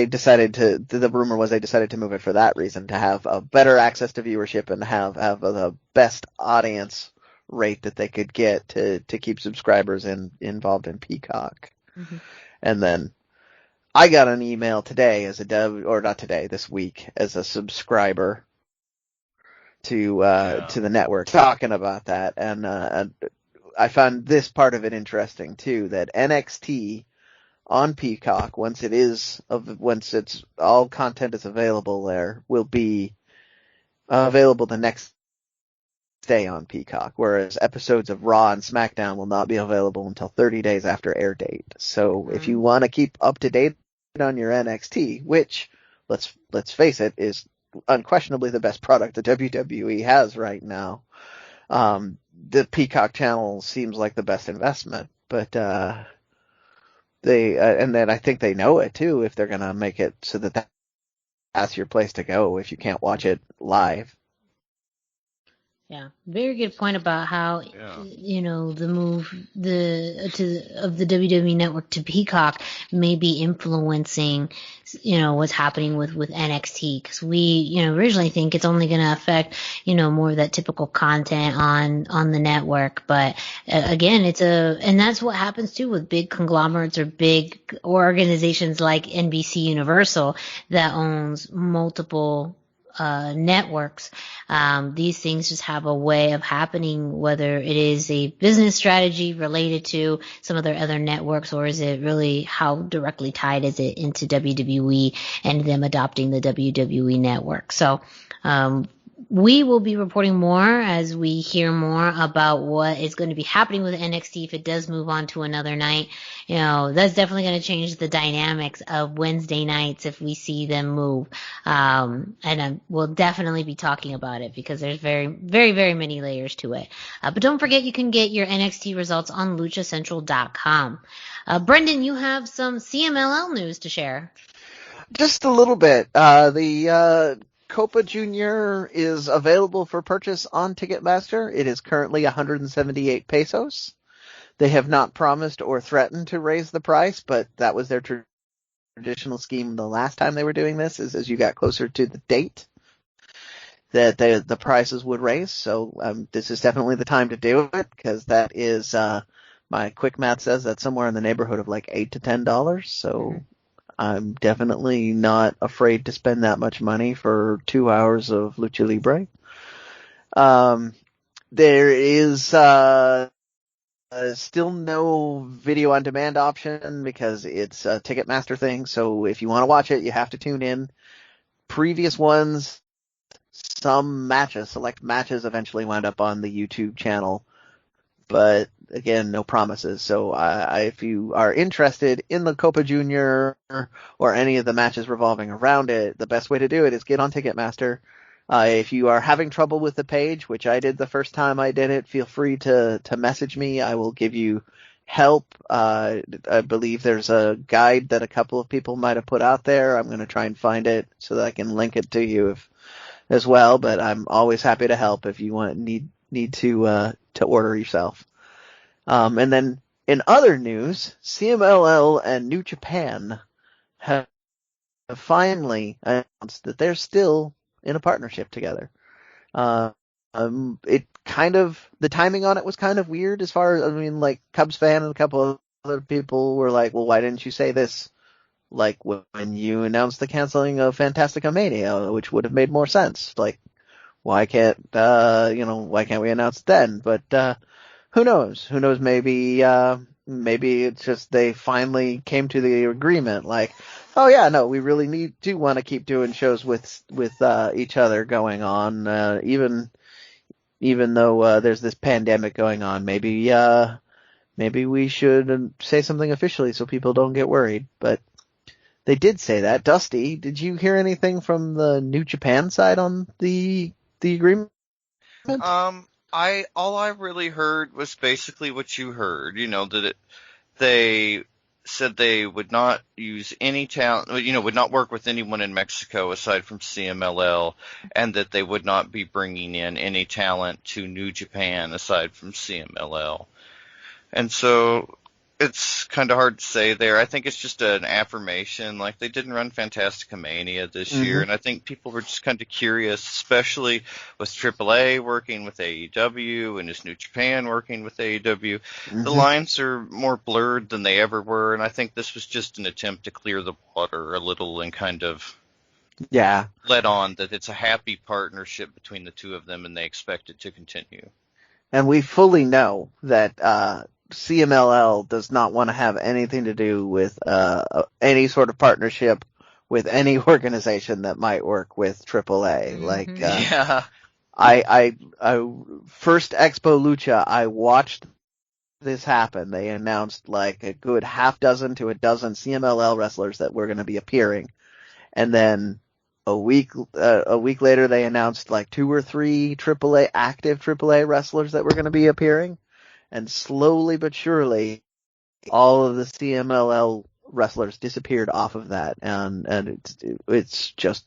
C: decided the rumor was they decided to move it for that reason, to have a better access to viewership and have the best audience rate that they could get to keep subscribers involved in Peacock. Mm-hmm. And then I got an email today this week as a subscriber to the network talking about that, and I found this part of it interesting too, that NXT on Peacock, once it's all content is available there, will be available the next day on Peacock, whereas episodes of Raw and SmackDown will not be available until 30 days after air date. So if you want to keep up to date on your NXT, which let's face it is unquestionably the best product the WWE has right now, the Peacock channel seems like the best investment, but they and then I think they know it too, if they're gonna make it so that that's your place to go if you can't watch it live.
A: Yeah, very good point about how the move of the WWE Network to Peacock may be influencing what's happening with NXT, because we originally think it's only going to affect more of that typical content on the network, but again and that's what happens too with big conglomerates or big organizations like NBC Universal that owns multiple networks. These things just have a way of happening, whether it is a business strategy related to some of their other networks, or is it really how directly tied is it into WWE and them adopting the WWE network. So, we will be reporting more as we hear more about what is going to be happening with NXT if it does move on to another night. That's definitely going to change the dynamics of Wednesday nights if we see them move. And we'll definitely be talking about it because there's very, very, very many layers to it. But don't forget you can get your NXT results on luchacentral.com. Brendan, you have some CMLL news to share.
C: Just a little bit. The Copa Junior is available for purchase on Ticketmaster. It is currently 178 pesos. They have not promised or threatened to raise the price, but that was their traditional scheme the last time they were doing this, is as you got closer to the date that the prices would raise. So this is definitely the time to do it, because that is, my quick math says that's somewhere in the neighborhood of like $8 to $10. So I'm definitely not afraid to spend that much money for 2 hours of Lucha Libre. There is still no video on demand option because it's a Ticketmaster thing. So if you want to watch it, you have to tune in. Previous ones, select matches eventually wound up on the YouTube channel. But again, no promises. So if you are interested in the Copa Junior or any of the matches revolving around it, the best way to do it is get on Ticketmaster. If you are having trouble with the page, which I did the first time I did it, feel free to message me. I will give you help. I believe there's a guide that a couple of people might have put out there. I'm going to try and find it so that I can link it to you as well. But I'm always happy to help if you need to order yourself. And then in other news, CMLL and New Japan have finally announced that they're still in a partnership together. The timing on it was kind of weird as far as, like Cubs fan and a couple of other people were like, well, why didn't you say this like when you announced the canceling of Fantastica Mania, which would have made more sense. Like, why can't we announce it then? But, who knows? Who knows? Maybe it's just they finally came to the agreement. Like, oh yeah, no, we really do want to keep doing shows with each other going on, even though there's this pandemic going on. Maybe we should say something officially so people don't get worried. But they did say that. Dusty, did you hear anything from the New Japan side on the agreement?
B: All I really heard was basically what you heard, that they said they would not use any talent, would not work with anyone in Mexico aside from CMLL, and that they would not be bringing in any talent to New Japan aside from CMLL. And so it's kind of hard to say there. I think it's just an affirmation. Like, they didn't run Fantastica Mania this year, and I think people were just kind of curious, especially with AAA working with AEW and is New Japan working with AEW. The lines are more blurred than they ever were, and I think this was just an attempt to clear the water a little and kind of let on that it's a happy partnership between the two of them, and they expect it to continue.
C: And we fully know that CMLL does not want to have anything to do with any sort of partnership with any organization that might work with AAA. Like, I first Expo Lucha, I watched this happen. They announced like a good half dozen to a dozen CMLL wrestlers that were going to be appearing, and then a week later they announced like 2 or 3 active AAA wrestlers that were going to be appearing. And slowly but surely, all of the CMLL wrestlers disappeared off of that, and it's just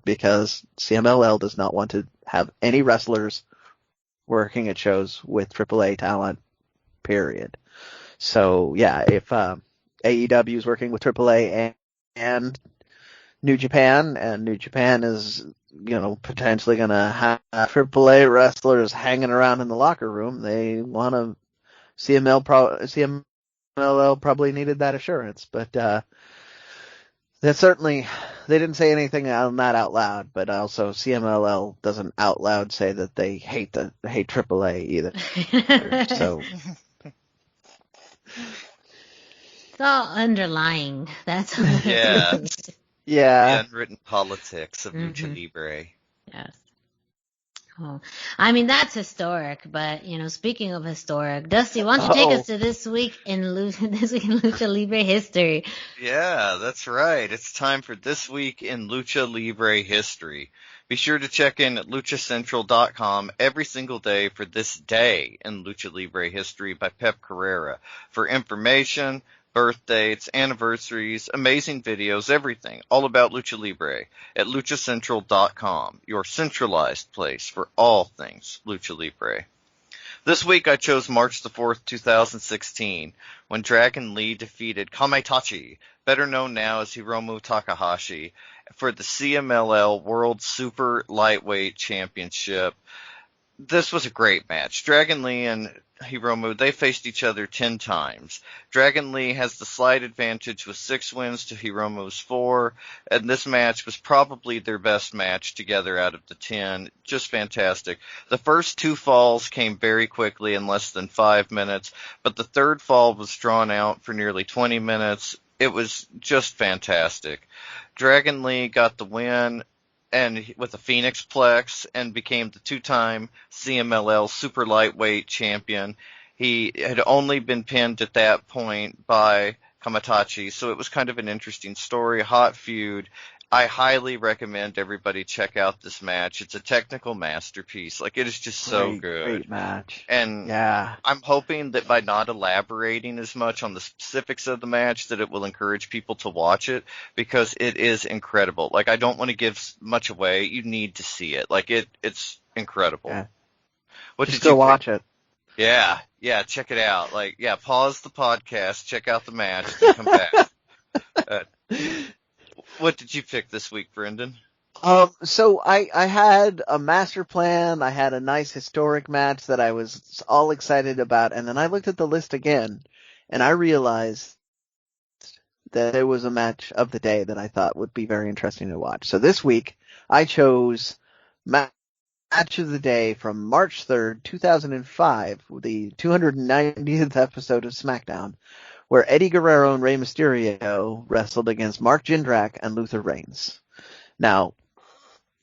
C: because CMLL does not want to have any wrestlers working at shows with AAA talent, period. So yeah, if AEW is working with AAA and New Japan, and New Japan is, potentially going to have AAA wrestlers hanging around in the locker room, they want to, CMLL probably needed that assurance, but that certainly, they didn't say anything on that out loud, but also CMLL doesn't out loud say that they hate AAA either. So
A: it's all underlying. That's all.
B: Yeah.
C: Yeah.
B: The unwritten politics of Lucha Libre.
A: Yes. Oh, I mean, that's historic, but, speaking of historic, Dusty, why don't you take us to this week in Lucha Libre history?
B: Yeah, that's right. It's time for This Week in Lucha Libre History. Be sure to check in at luchacentral.com every single day for This Day in Lucha Libre History by Pep Carrera for information, birth dates, anniversaries, amazing videos, everything, all about Lucha Libre at luchacentral.com, your centralized place for all things Lucha Libre. This week I chose March the 4th, 2016, when Dragon Lee defeated Kametachi, better known now as Hiromu Takahashi, for the CMLL World Super Lightweight Championship. This was a great match. Dragon Lee and Hiromu, they faced each other 10 times. Dragon Lee has the slight advantage with 6 wins to Hiromu's 4, and this match was probably their best match together out of the 10. Just fantastic. The first 2 falls came very quickly in less than 5 minutes, but the third fall was drawn out for nearly 20 minutes. It was just fantastic. Dragon Lee got the win and with a Phoenix Plex, and became the 2-time CMLL Super Lightweight Champion. He had only been pinned at that point by Kametachi, so it was kind of an interesting story, hot feud. I highly recommend everybody check out this match. It's a technical masterpiece. Like, it is just so good.
C: Great match.
B: And
C: yeah,
B: I'm hoping that by not elaborating as much on the specifics of the match that it will encourage people to watch it, because it is incredible. Like, I don't want to give much away. You need to see it. Like, it's incredible.
C: Yeah.
B: What
C: Just
B: did you
C: go watch it.
B: Yeah, check it out. Like, yeah, pause the podcast, check out the match, then come back. What did you pick this week, Brendan?
C: So I had a master plan. I had a nice historic match that I was all excited about, and then I looked at the list again, and I realized that there was a match of the day that I thought would be very interesting to watch. So this week, I chose match of the day from March 3rd, 2005, the 290th episode of SmackDown, where Eddie Guerrero and Rey Mysterio wrestled against Mark Jindrak and Luther Reigns. Now,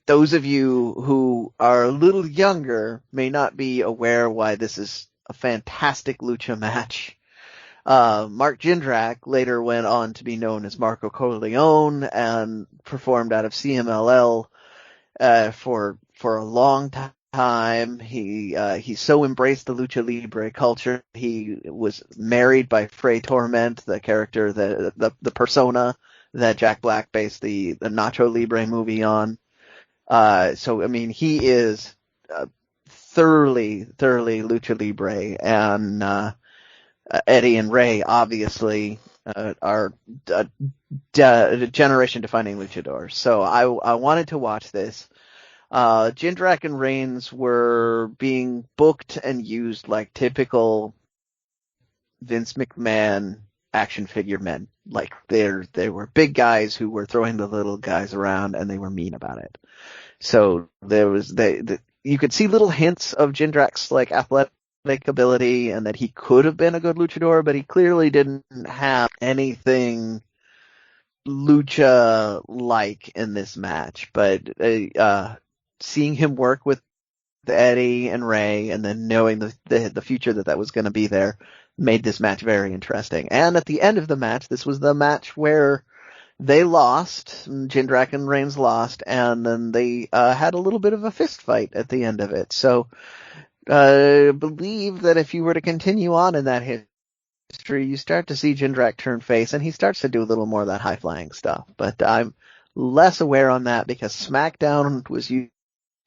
C: those of you who are a little younger may not be aware why this is a fantastic lucha match. Mark Jindrak later went on to be known as Marco Corleone and performed out of CMLL for a long time. He so embraced the Lucha Libre culture. He was married by Frey Torment, the character, the persona that Jack Black based the Nacho Libre movie on. So I mean, he is thoroughly Lucha Libre, and Eddie and Ray obviously are generation defining luchadors. So I wanted to watch this. Jindrak and Reigns were being booked and used like typical Vince McMahon action figure men. Like they were big guys who were throwing the little guys around, and they were mean about it. So there was you could see little hints of Jindrak's like athletic ability and that he could have been a good luchador, but he clearly didn't have anything lucha like in this match. But seeing him work with Eddie and Ray, and then knowing the future that was going to be there, made this match very interesting. And at the end of the match, this was the match where they lost, Jindrak and Reigns lost, and then they had a little bit of a fist fight at the end of it. So I believe that if you were to continue on in that history, you start to see Jindrak turn face, and he starts to do a little more of that high-flying stuff. But I'm less aware on that because SmackDown was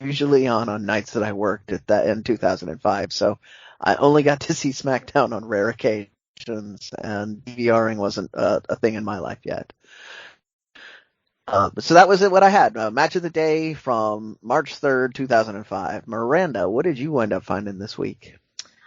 C: usually on nights that I worked at that in 2005. So I only got to see SmackDown on rare occasions, and DVRing wasn't a thing in my life yet. So that was it. What I had, match of the day from March 3rd, 2005. Miranda, what did you wind up finding this week?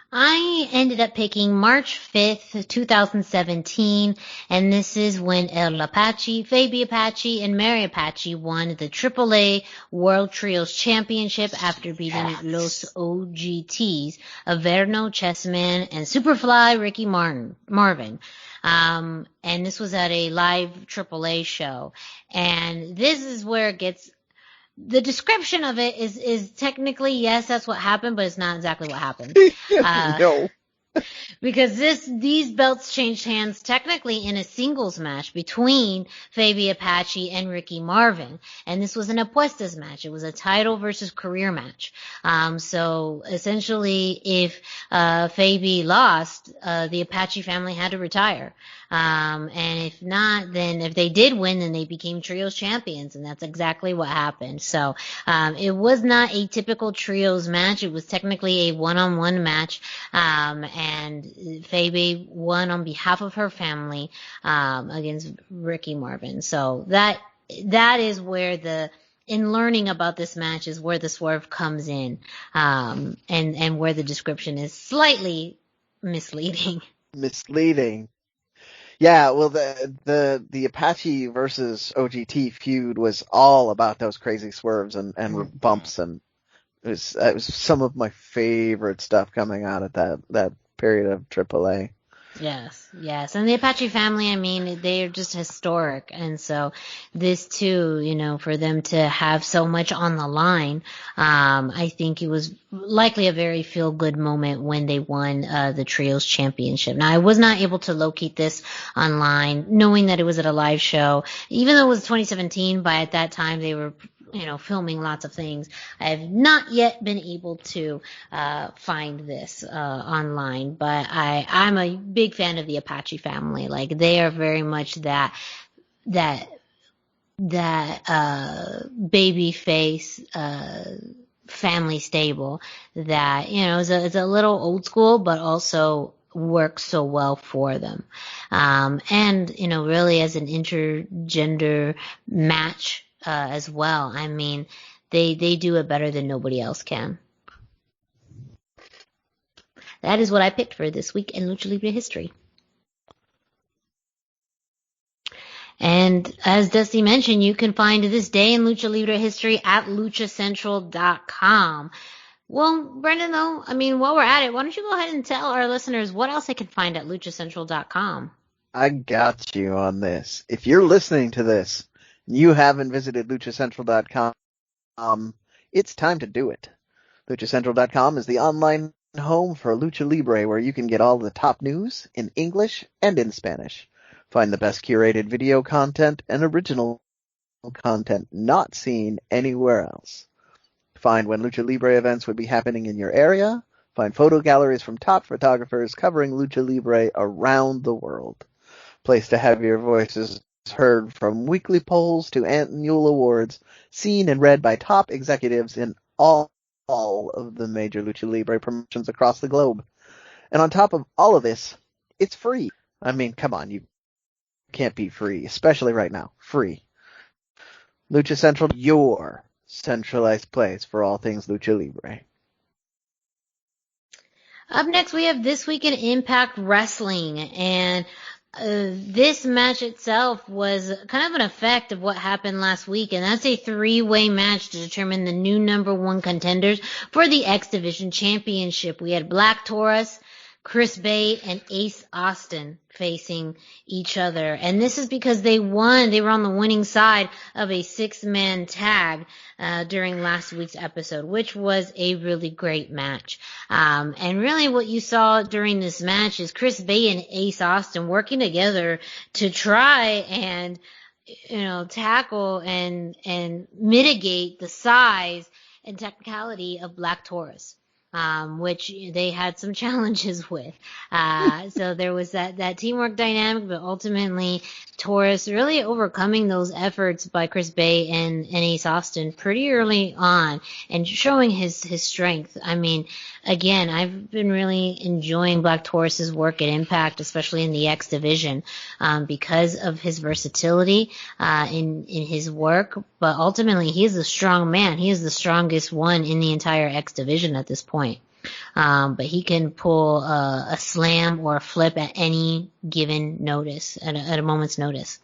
A: I ended up picking March 5th, 2017, and this is when El Apache, Fabi Apache, and Mary Apache won the AAA World Trios Championship after beating Los OGTs, Averno, Chessman, and Superfly Ricky Marvin. And this was at a live AAA show. And this is where it gets... The description of it is technically, yes, that's what happened, but it's not exactly what happened.
C: No.
A: Because these belts changed hands technically in a singles match between Fabi Apache and Ricky Marvin. And this was an apuestas match. It was a title versus career match. So essentially, if Fabi lost, the Apache family had to retire. And if not, then if they did win, then they became trios champions, and that's exactly what happened. So, it was not a typical trios match. It was technically a one-on-one match. And Fabi won on behalf of her family, against Ricky Marvin. So that is where in learning about this match is where the swerve comes in, and where the description is slightly misleading.
C: Misleading. Yeah, well, the Apache versus OGT feud was all about those crazy swerves and bumps, and it was some of my favorite stuff coming out at that period of AAA.
A: Yes. And the Apache family, I mean, they're just historic. And so this too, for them to have so much on the line, I think it was likely a very feel good moment when they won, the Trios Championship. Now, I was not able to locate this online, knowing that it was at a live show, even though it was 2017, but at that time they were filming lots of things. I have not yet been able to find this online, but I'm a big fan of the Apache family. Like, they are very much that baby face family stable that is a little old school, but also works so well for them. And really as an intergender match as well. I mean, they do it better than nobody else can. That is what I picked for this week in Lucha Libre history. And as Dusty mentioned, you can find this day in Lucha Libre history at luchacentral.com. Well, Brendan, though, I mean, while we're at it, why don't you go ahead and tell our listeners what else they can find at luchacentral.com?
C: I got you on this. If you're listening to this, you haven't visited luchacentral.com, it's time to do it. Luchacentral.com is the online home for Lucha Libre, where you can get all the top news in English and in Spanish. Find the best curated video content and original content not seen anywhere else. Find when Lucha Libre events would be happening in your area. Find photo galleries from top photographers covering Lucha Libre around the world. Place to have your voices heard, from weekly polls to annual awards, seen and read by top executives in all of the major Lucha Libre promotions across the globe. And on top of all of this, it's free. I mean, come on, you can't be free, especially right now. Free. Lucha Central, your centralized place for all things Lucha Libre.
A: Up next, we have This Week in Impact Wrestling, and this match itself was kind of an effect of what happened last week, and that's a three-way match to determine the new number one contenders for the X Division Championship. We had Black Taurus, Chris Bay, and Ace Austin facing each other. And this is because they won. They were on the winning side of a 6-man tag during last week's episode, which was a really great match. And really what you saw during this match is Chris Bay and Ace Austin working together to try and, tackle and mitigate the size and technicality of Black Taurus. which they had some challenges with. So there was that teamwork dynamic, but ultimately Taurus really overcoming those efforts by Chris Bay and Ace Austin pretty early on and showing his strength. I mean, again, I've been really enjoying Black Taurus's work at Impact, especially in the X division, because of his versatility, in his work. But ultimately, he is a strong man. He is the strongest one in the entire X division at this point. But he can pull a slam or a flip at any given notice, at a moment's notice.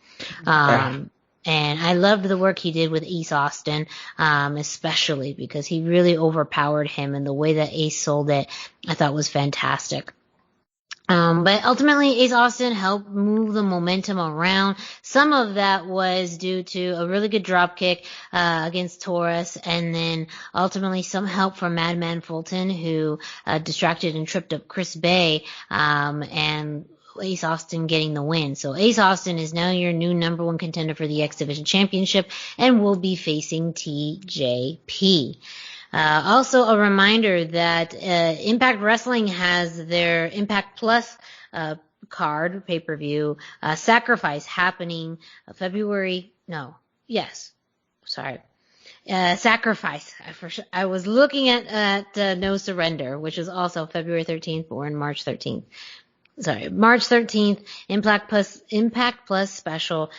A: And I loved the work he did with Ace Austin, especially because he really overpowered him, and the way that Ace sold it, I thought was fantastic. But ultimately, Ace Austin helped move the momentum around. Some of that was due to a really good drop kick against Taurus, and then ultimately some help from Madman Fulton, who distracted and tripped up Chris Bay, and Ace Austin getting the win. So Ace Austin is now your new number one contender for the X Division Championship and will be facing TJP. Also a reminder that Impact Wrestling has their Impact Plus card pay-per-view Sacrifice happening Sacrifice. I was looking at No Surrender, which is also February 13th, but we're in March 13th. March 13th, Impact Plus special,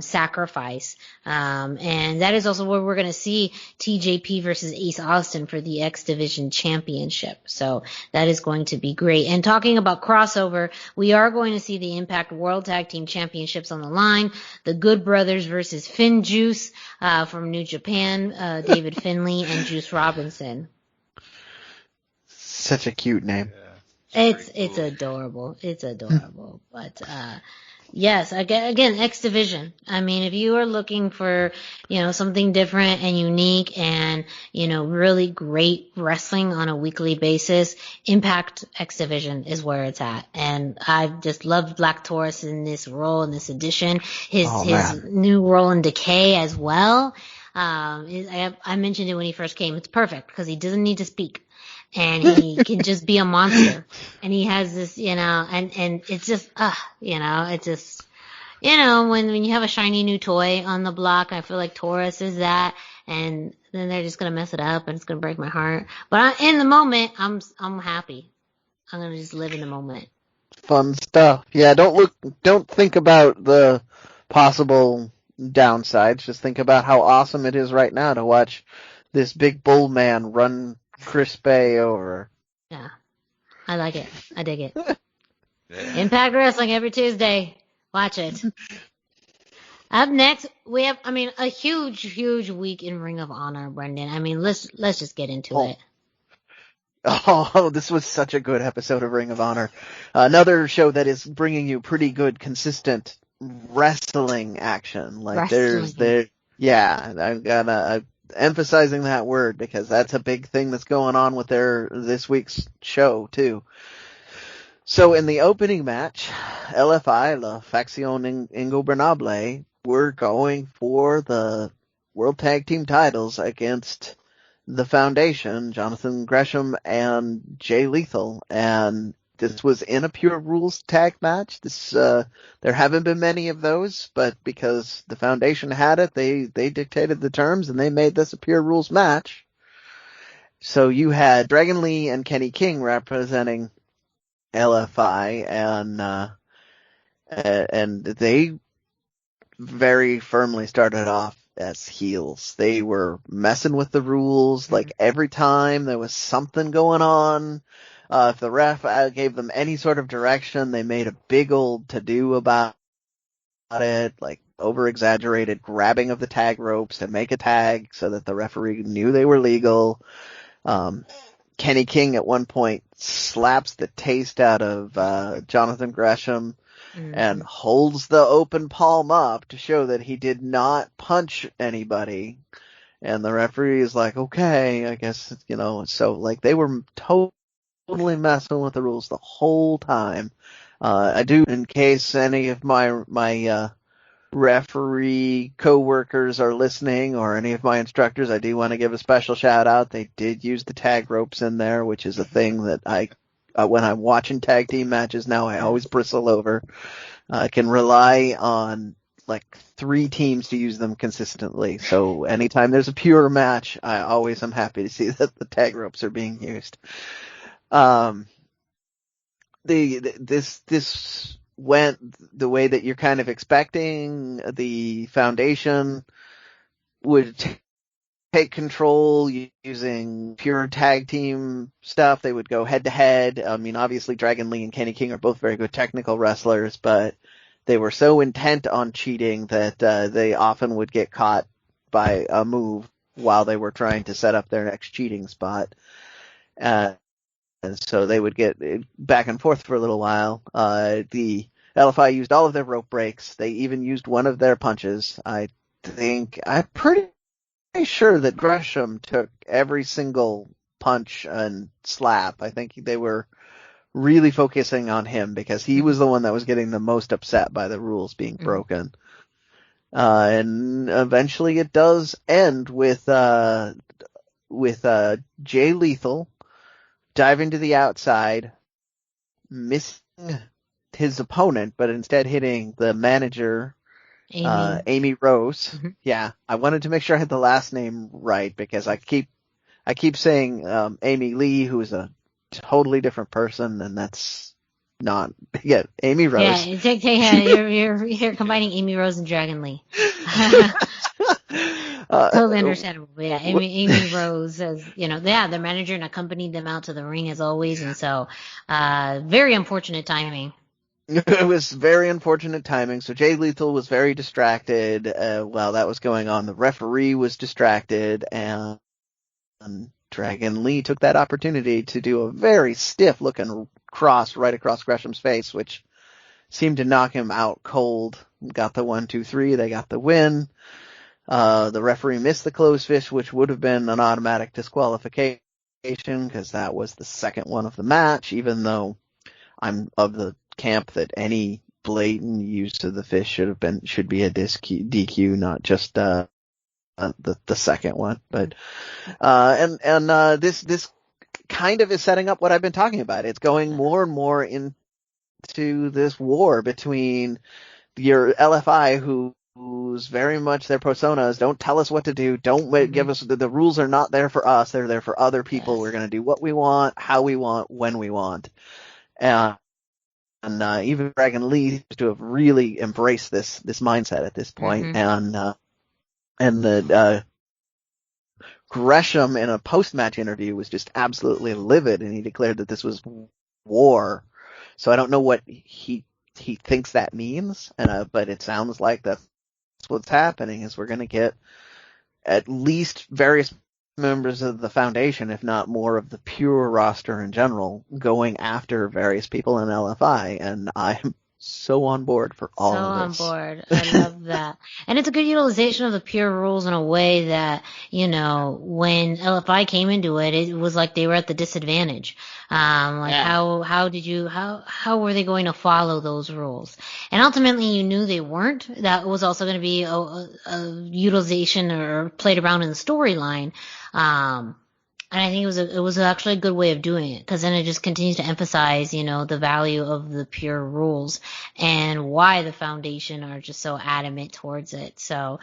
A: Sacrifice. And that is also where we're going to see TJP versus Ace Austin for the X Division Championship. So that is going to be great. And talking about crossover, we are going to see the Impact World Tag Team Championships on the line. The Good Brothers versus Finn Juice, from New Japan, David Finlay and Juice Robinson.
C: Such a cute name.
A: It's adorable. It's adorable. But, yes, again, X Division. I mean, if you are looking for, something different and unique and, really great wrestling on a weekly basis, Impact X Division is where it's at. And I've just loved Black Taurus in this role, in this edition. His new role in Decay as well. I mentioned it when he first came. It's perfect because he doesn't need to speak. And he can just be a monster. And he has this, and it's just, it's just, when you have a shiny new toy on the block, I feel like Taurus is that, and then they're just gonna mess it up and it's gonna break my heart. But in the moment, I'm happy. I'm gonna just live in the moment.
C: Fun stuff. Yeah, don't think about the possible downsides. Just think about how awesome it is right now to watch this big bull man run Chris Bay over.
A: Yeah. I like it. I dig it. Impact Wrestling every Tuesday. Watch it. Up next, we have, a huge week in Ring of Honor, Brendan. Let's just get into it.
C: Oh, this was such a good episode of Ring of Honor. Another show that is bringing you pretty good, consistent wrestling action. I'm emphasizing that word because that's a big thing that's going on with this week's show too. So in the opening match, LFI, La Facción Ingobernable, were going for the World Tag Team titles against the Foundation, Jonathan Gresham and Jay Lethal, and this was in a Pure Rules tag match. There haven't been many of those, but because the Foundation had it, they dictated the terms and they made this a Pure Rules match. So you had Dragon Lee and Kenny King representing LFI, and they very firmly started off as heels. They were messing with the rules, like every time there was something going on. If the ref gave them any sort of direction, they made a big old to-do about it, like over-exaggerated grabbing of the tag ropes to make a tag so that the referee knew they were legal. Kenny King at one point slaps the taste out of Jonathan Gresham and holds the open palm up to show that he did not punch anybody. And the referee is like, okay, I guess, so like they were totally messing with the rules the whole time. I do, in case any of my referee co-workers are listening, or any of my instructors, I do want to give a special shout out. They did use the tag ropes in there, which is a thing that when I'm watching tag team matches now, I always bristle over. I can rely on like 3 teams to use them consistently. So anytime there's a pure match, I always am happy to see that the tag ropes are being used. This went the way that you're kind of expecting. The foundation would take control using pure tag team stuff. They would go head to head. I mean, obviously Dragon Lee and Kenny King are both very good technical wrestlers, but they were so intent on cheating that they often would get caught by a move while they were trying to set up their next cheating spot. And so they would get back and forth for a little while. The LFI used all of their rope breaks. They even used one of their punches. I'm pretty sure that Gresham took every single punch and slap. I think they were really focusing on him because he was the one that was getting the most upset by the rules being broken. And eventually it does end with Jay Lethal diving to the outside, missing his opponent, but instead hitting the manager, Amy Rose. Mm-hmm. Yeah, I wanted to make sure I had the last name right because I keep saying Amy Lee, who is a totally different person, and that's not. Yeah, Amy Rose.
A: Yeah, you're combining Amy Rose and Dragon Lee. Totally understandable. But yeah, Amy Rose, as their manager, and accompanied them out to the ring as always, and so very unfortunate timing.
C: It was very unfortunate timing. So Jay Lethal was very distracted while that was going on. The referee was distracted, and Dragon Lee took that opportunity to do a very stiff-looking cross right across Gresham's face, which seemed to knock him out cold. Got the 1, 2, 3. They got the win. The referee missed the closed fist, which would have been an automatic disqualification because that was the second one of the match, even though I'm of the camp that any blatant use of the fist should be a DQ, not just the second one. But this kind of is setting up what I've been talking about. It's going more and more into this war between your LFI, who's very much their personas. Don't tell us what to do. Don't give us the rules are not there for us. They're there for other people. Yes. We're going to do what we want, how we want, when we want. And even Dragon Lee seems to have really embraced this mindset at this point. Mm-hmm. And the Gresham in a post-match interview was just absolutely livid, and he declared that this was war. So I don't know what he thinks that means, but it sounds like that's what's happening. Is we're going to get at least various members of the foundation, if not more of the pure roster in general, going after various people in LFI, and I'm so on board for all of this. So on board.
A: I love that. And it's a good utilization of the pure rules in a way that, when LFI came into it, it was like they were at the disadvantage. How were they going to follow those rules? And ultimately you knew they weren't. That was also going to be a utilization or played around in the storyline. And I think it was actually a good way of doing it, because then it just continues to emphasize, the value of the pure rules and why the foundation are just so adamant towards it. So,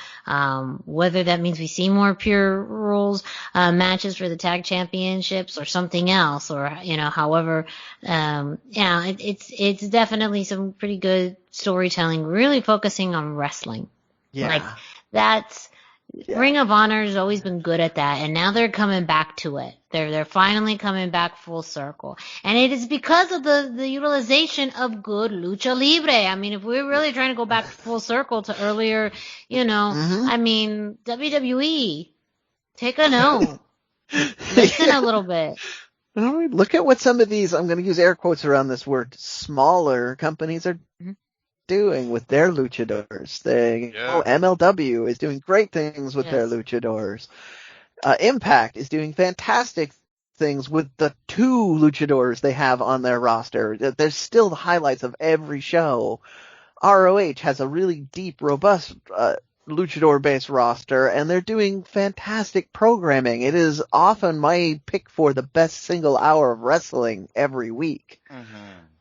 A: whether that means we see more pure rules, matches for the tag championships or something else, or, however, it's definitely some pretty good storytelling, really focusing on wrestling.
C: Yeah.
A: Ring of Honor has always been good at that, and now they're coming back to it. They're finally coming back full circle. And it is because of the utilization of good lucha libre. I mean, if we're really trying to go back full circle to earlier, WWE, take a note. Listen a little bit.
C: Look at what some of these, I'm going to use air quotes around this word, smaller companies are doing with their luchadors. MLW is doing great things with their luchadors. Impact is doing fantastic things with the 2 luchadors they have on their roster. There's still the highlights of every show ROH has a really deep, robust luchador-based roster, and they're doing fantastic programming. It is often my pick for the best single hour of wrestling every week.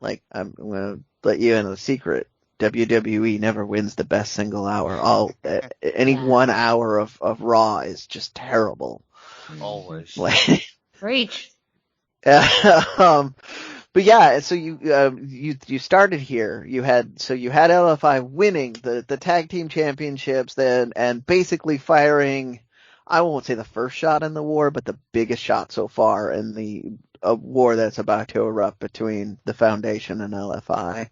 C: Like, I'm going to let you in a secret. WWE never wins the best single hour. Any 1 hour of Raw is just terrible.
B: Always.
C: Like,
A: Preach.
C: But yeah, so you started here. You had LFI winning the tag team championships then, and basically firing, I won't say the first shot in the war, but the biggest shot so far in the war that's about to erupt between the Foundation and LFI.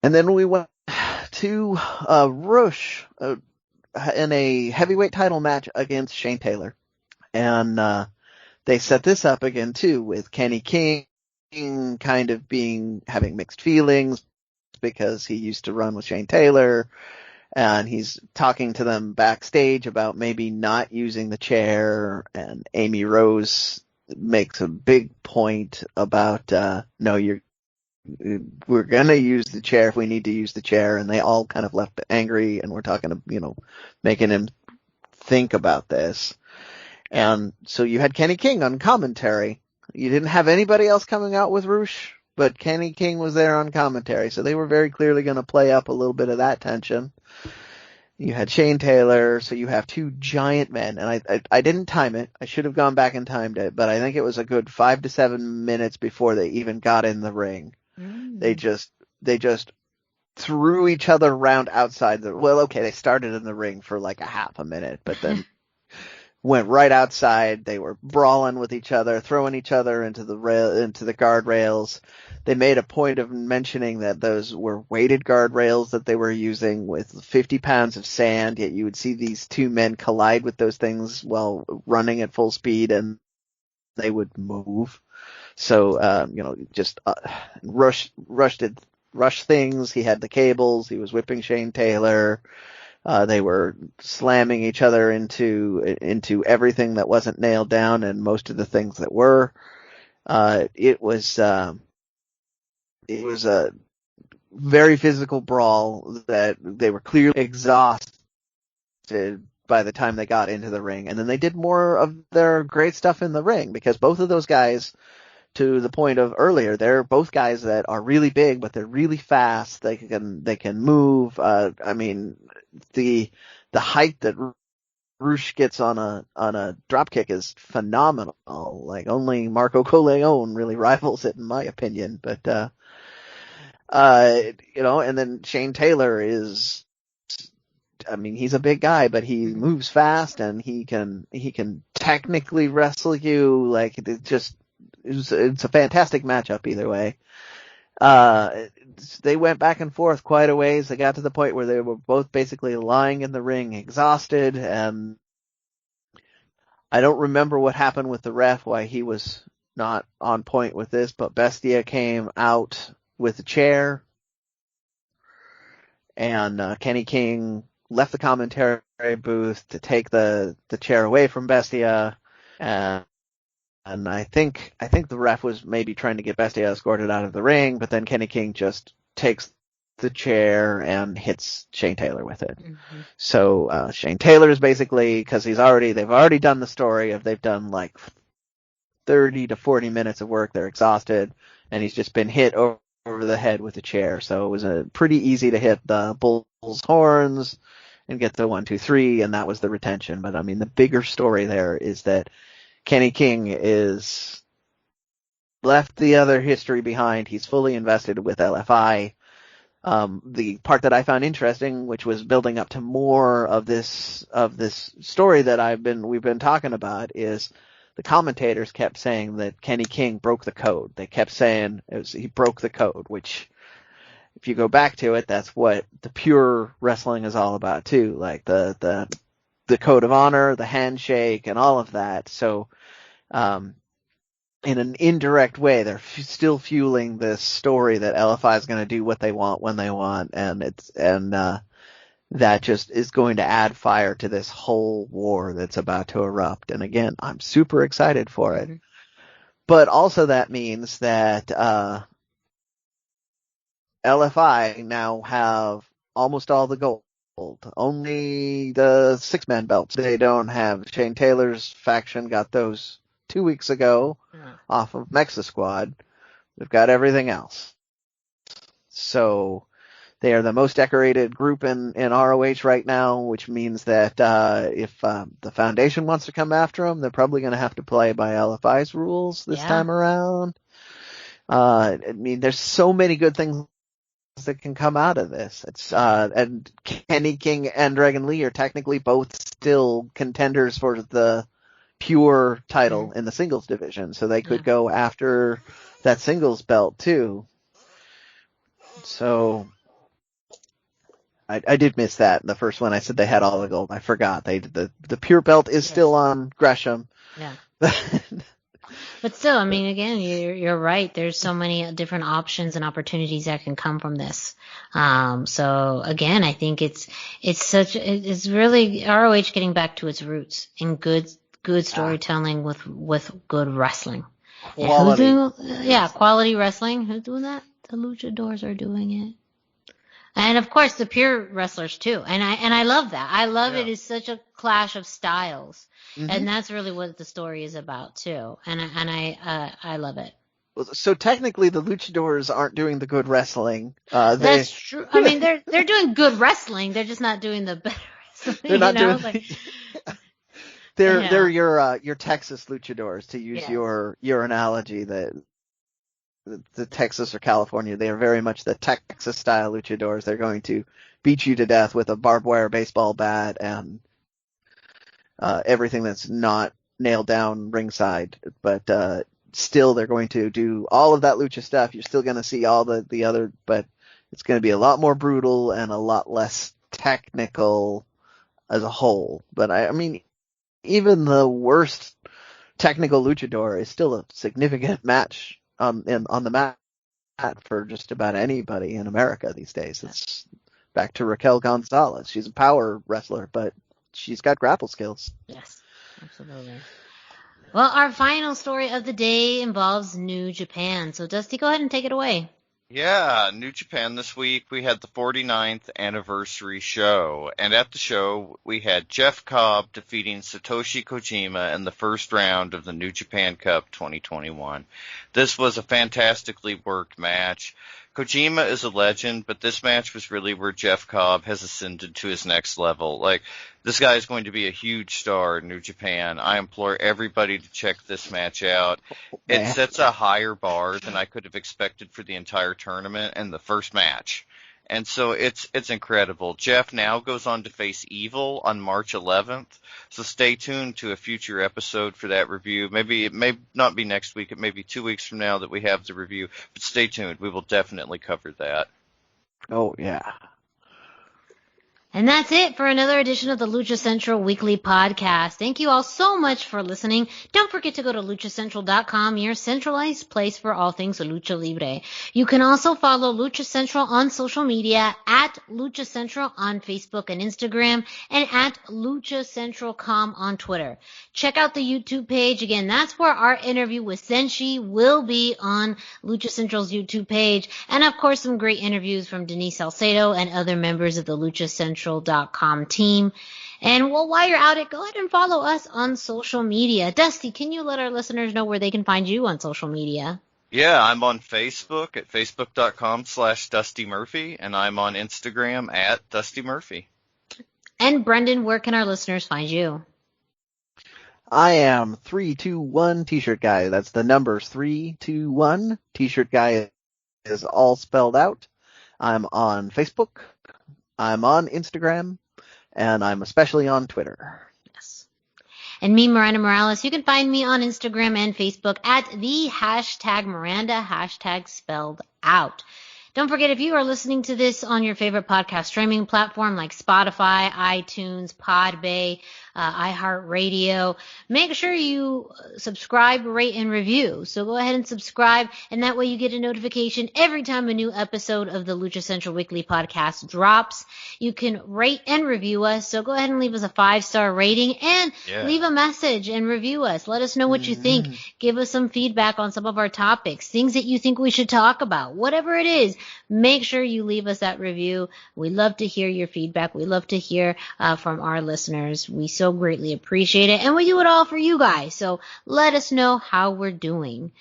C: And then we went to Rush in a heavyweight title match against Shane Taylor, and they set this up again too with Kenny King kind of having mixed feelings because he used to run with Shane Taylor, and he's talking to them backstage about maybe not using the chair, and Amy Rose makes a big point about no, we're gonna use the chair if we need to use the chair, and they all kind of left angry, and we're talking, making him think about this. And so you had Kenny King on commentary. You didn't have anybody else coming out with Rush, but Kenny King was there on commentary. So they were very clearly going to play up a little bit of that tension. You had Shane Taylor, so you have two giant men. And I didn't time it. I should have gone back and timed it, but I think it was a good 5 to 7 minutes before they even got in the ring. They just threw each other around outside they started in the ring for like a half a minute, but then went right outside. They were brawling with each other, throwing each other into the guardrails. They made a point of mentioning that those were weighted guardrails that they were using with 50 pounds of sand, yet you would see these two men collide with those things while running at full speed, and they would move. So, Rush things. He had the cables. He was whipping Shane Taylor. They were slamming each other into everything that wasn't nailed down, and most of the things that were. It was a very physical brawl that they were clearly exhausted by the time they got into the ring. And then they did more of their great stuff in the ring, because both of those guys, to the point of earlier, they're both guys that are really big, but they're really fast. They can move. The height that Rush gets on a drop kick is phenomenal. Like, only Marco Corleone really rivals it, in my opinion. But and then Shane Taylor is, he's a big guy, but he moves fast, and he can technically wrestle you. Like, it's a fantastic matchup either way. They went back and forth quite a ways. They got to the point where they were both basically lying in the ring, exhausted, and I don't remember what happened with the ref, why he was not on point with this, but Bestia came out with a chair, and Kenny King left the commentary booth to take the chair away from Bestia, and I think the ref was maybe trying to get Bestia escorted out of the ring, but then Kenny King just takes the chair and hits Shane Taylor with it. Mm-hmm. So Shane Taylor is basically, because they've already done the story of, they've done like 30 to 40 minutes of work. They're exhausted, and he's just been hit over the head with a chair. So it was pretty easy to hit the bull's horns and get the 1, 2, 3, and that was the retention. But the bigger story there is that Kenny King is left the other history behind. He's fully invested with LFI. The part that I found interesting, which was building up to more of this story that we've been talking about, is the commentators kept saying that Kenny King broke the code. They kept saying he broke the code, which, if you go back to it, that's what the pure wrestling is all about too. Like the code of honor, the handshake, and all of that. So, in an indirect way, they're still fueling this story that LFI is going to do what they want when they want, and that just is going to add fire to this whole war that's about to erupt. And again, I'm super excited for it. But also that means that LFI now have almost all the gold. Only the 6-man belts they don't have. Shane Taylor's faction got those 2 weeks ago off of Mexa Squad. They've got everything else. So they are the most decorated group in ROH right now, which means that if the Foundation wants to come after them, they're probably going to have to play by LFI's rules this time around. I mean, there's so many good things that can come out of this. It's and Kenny King and Dragon Lee are technically both still contenders for the pure title in the singles division, so they could go after that singles belt too. So I did miss that in the first one. I said they had all the gold. I forgot the pure belt is still on Gresham.
A: Yeah. But still, I mean, again, you're right. There's so many different options and opportunities that can come from this. So again, I think it's really ROH getting back to its roots in good storytelling with good wrestling.
C: Quality.
A: Quality wrestling. Who's doing that? The luchadors are doing it. And of course the pure wrestlers too. And I love that. I love it is such a clash of styles. Mm-hmm. And that's really what the story is about too. And I love it.
C: So technically the luchadors aren't doing the good wrestling.
A: That's true. I mean, they're doing good wrestling. They're just not doing the better wrestling.
C: They're not doing They're your Texas luchadors, to use your analogy, that the Texas or California, they are very much the Texas style luchadors. They're going to beat you to death with a barbed wire baseball bat and everything that's not nailed down ringside. But still, they're going to do all of that lucha stuff. You're still going to see all the other, but it's going to be a lot more brutal and a lot less technical as a whole. But I mean, even the worst technical luchador is still a significant match on the mat for just about anybody in America these days. It's back to Raquel Gonzalez. She's a power wrestler, but she's got grapple skills.
A: Yes, absolutely. Well, our final story of the day involves New Japan. So Dusty, go ahead and take it away.
B: Yeah, New Japan this week, we had the 49th anniversary show, and at the show, we had Jeff Cobb defeating Satoshi Kojima in the first round of the New Japan Cup 2021. This was a fantastically worked match. Kojima is a legend, but this match was really where Jeff Cobb has ascended to his next level. Like, this guy is going to be a huge star in New Japan. I implore everybody to check this match out. It sets a higher bar than I could have expected for the entire tournament and the first match. And so it's incredible. Jeff now goes on to face Evil on March 11th. So stay tuned to a future episode for that review. Maybe it may not be next week. It may be 2 weeks from now that we have the review. But stay tuned. We will definitely cover that.
C: Oh, yeah.
A: And that's it for another edition of the Lucha Central Weekly Podcast. Thank you all so much for listening. Don't forget to go to luchacentral.com, your centralized place for all things Lucha Libre. You can also follow Lucha Central on social media at Lucha Central on Facebook and Instagram, and at Lucha Central.com on Twitter. Check out the YouTube page. Again, that's where our interview with Zenshi will be on Lucha Central's YouTube page. And of course, some great interviews from Denise Salcedo and other members of the Lucha Central.com team. And well, while you're at it, go ahead and follow us on social media. Dusty, can you let our listeners know where they can find you on social media?
B: Yeah, I'm on Facebook at facebook.com/Dusty Murphy, and I'm on Instagram at Dusty Murphy.
A: And Brendan, where can our listeners find you?
C: I am 321 T-shirt guy. That's the numbers 321. T-shirt guy is all spelled out. I'm on Facebook. I'm on Instagram, and I'm especially on Twitter.
A: Yes. And me, Miranda Morales, you can find me on Instagram and Facebook at the #Miranda, spelled out. Don't forget, if you are listening to this on your favorite podcast streaming platform like Spotify, iTunes, Podbay, iHeartRadio, make sure you subscribe, rate, and review. So go ahead and subscribe, and that way you get a notification every time a new episode of the Lucha Central Weekly Podcast drops. You can rate and review us, so go ahead and leave us a 5-star rating, and leave a message and review us. Let us know what you think. Give us some feedback on some of our topics, things that you think we should talk about, whatever it is. make sure you leave us that review. We love to hear your feedback. We love to hear from our listeners. We so greatly appreciate it, and we do it all for you guys. So let us know how we're doing.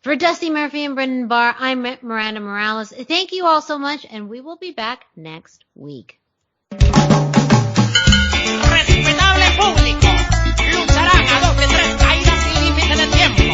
A: For Dusty Murphy and Brendan Barr, I'm Miranda Morales. Thank you all so much, and we will be back next week.
H: Respetable público, lucharán a 2 de 3 caídas sin límite de tiempo.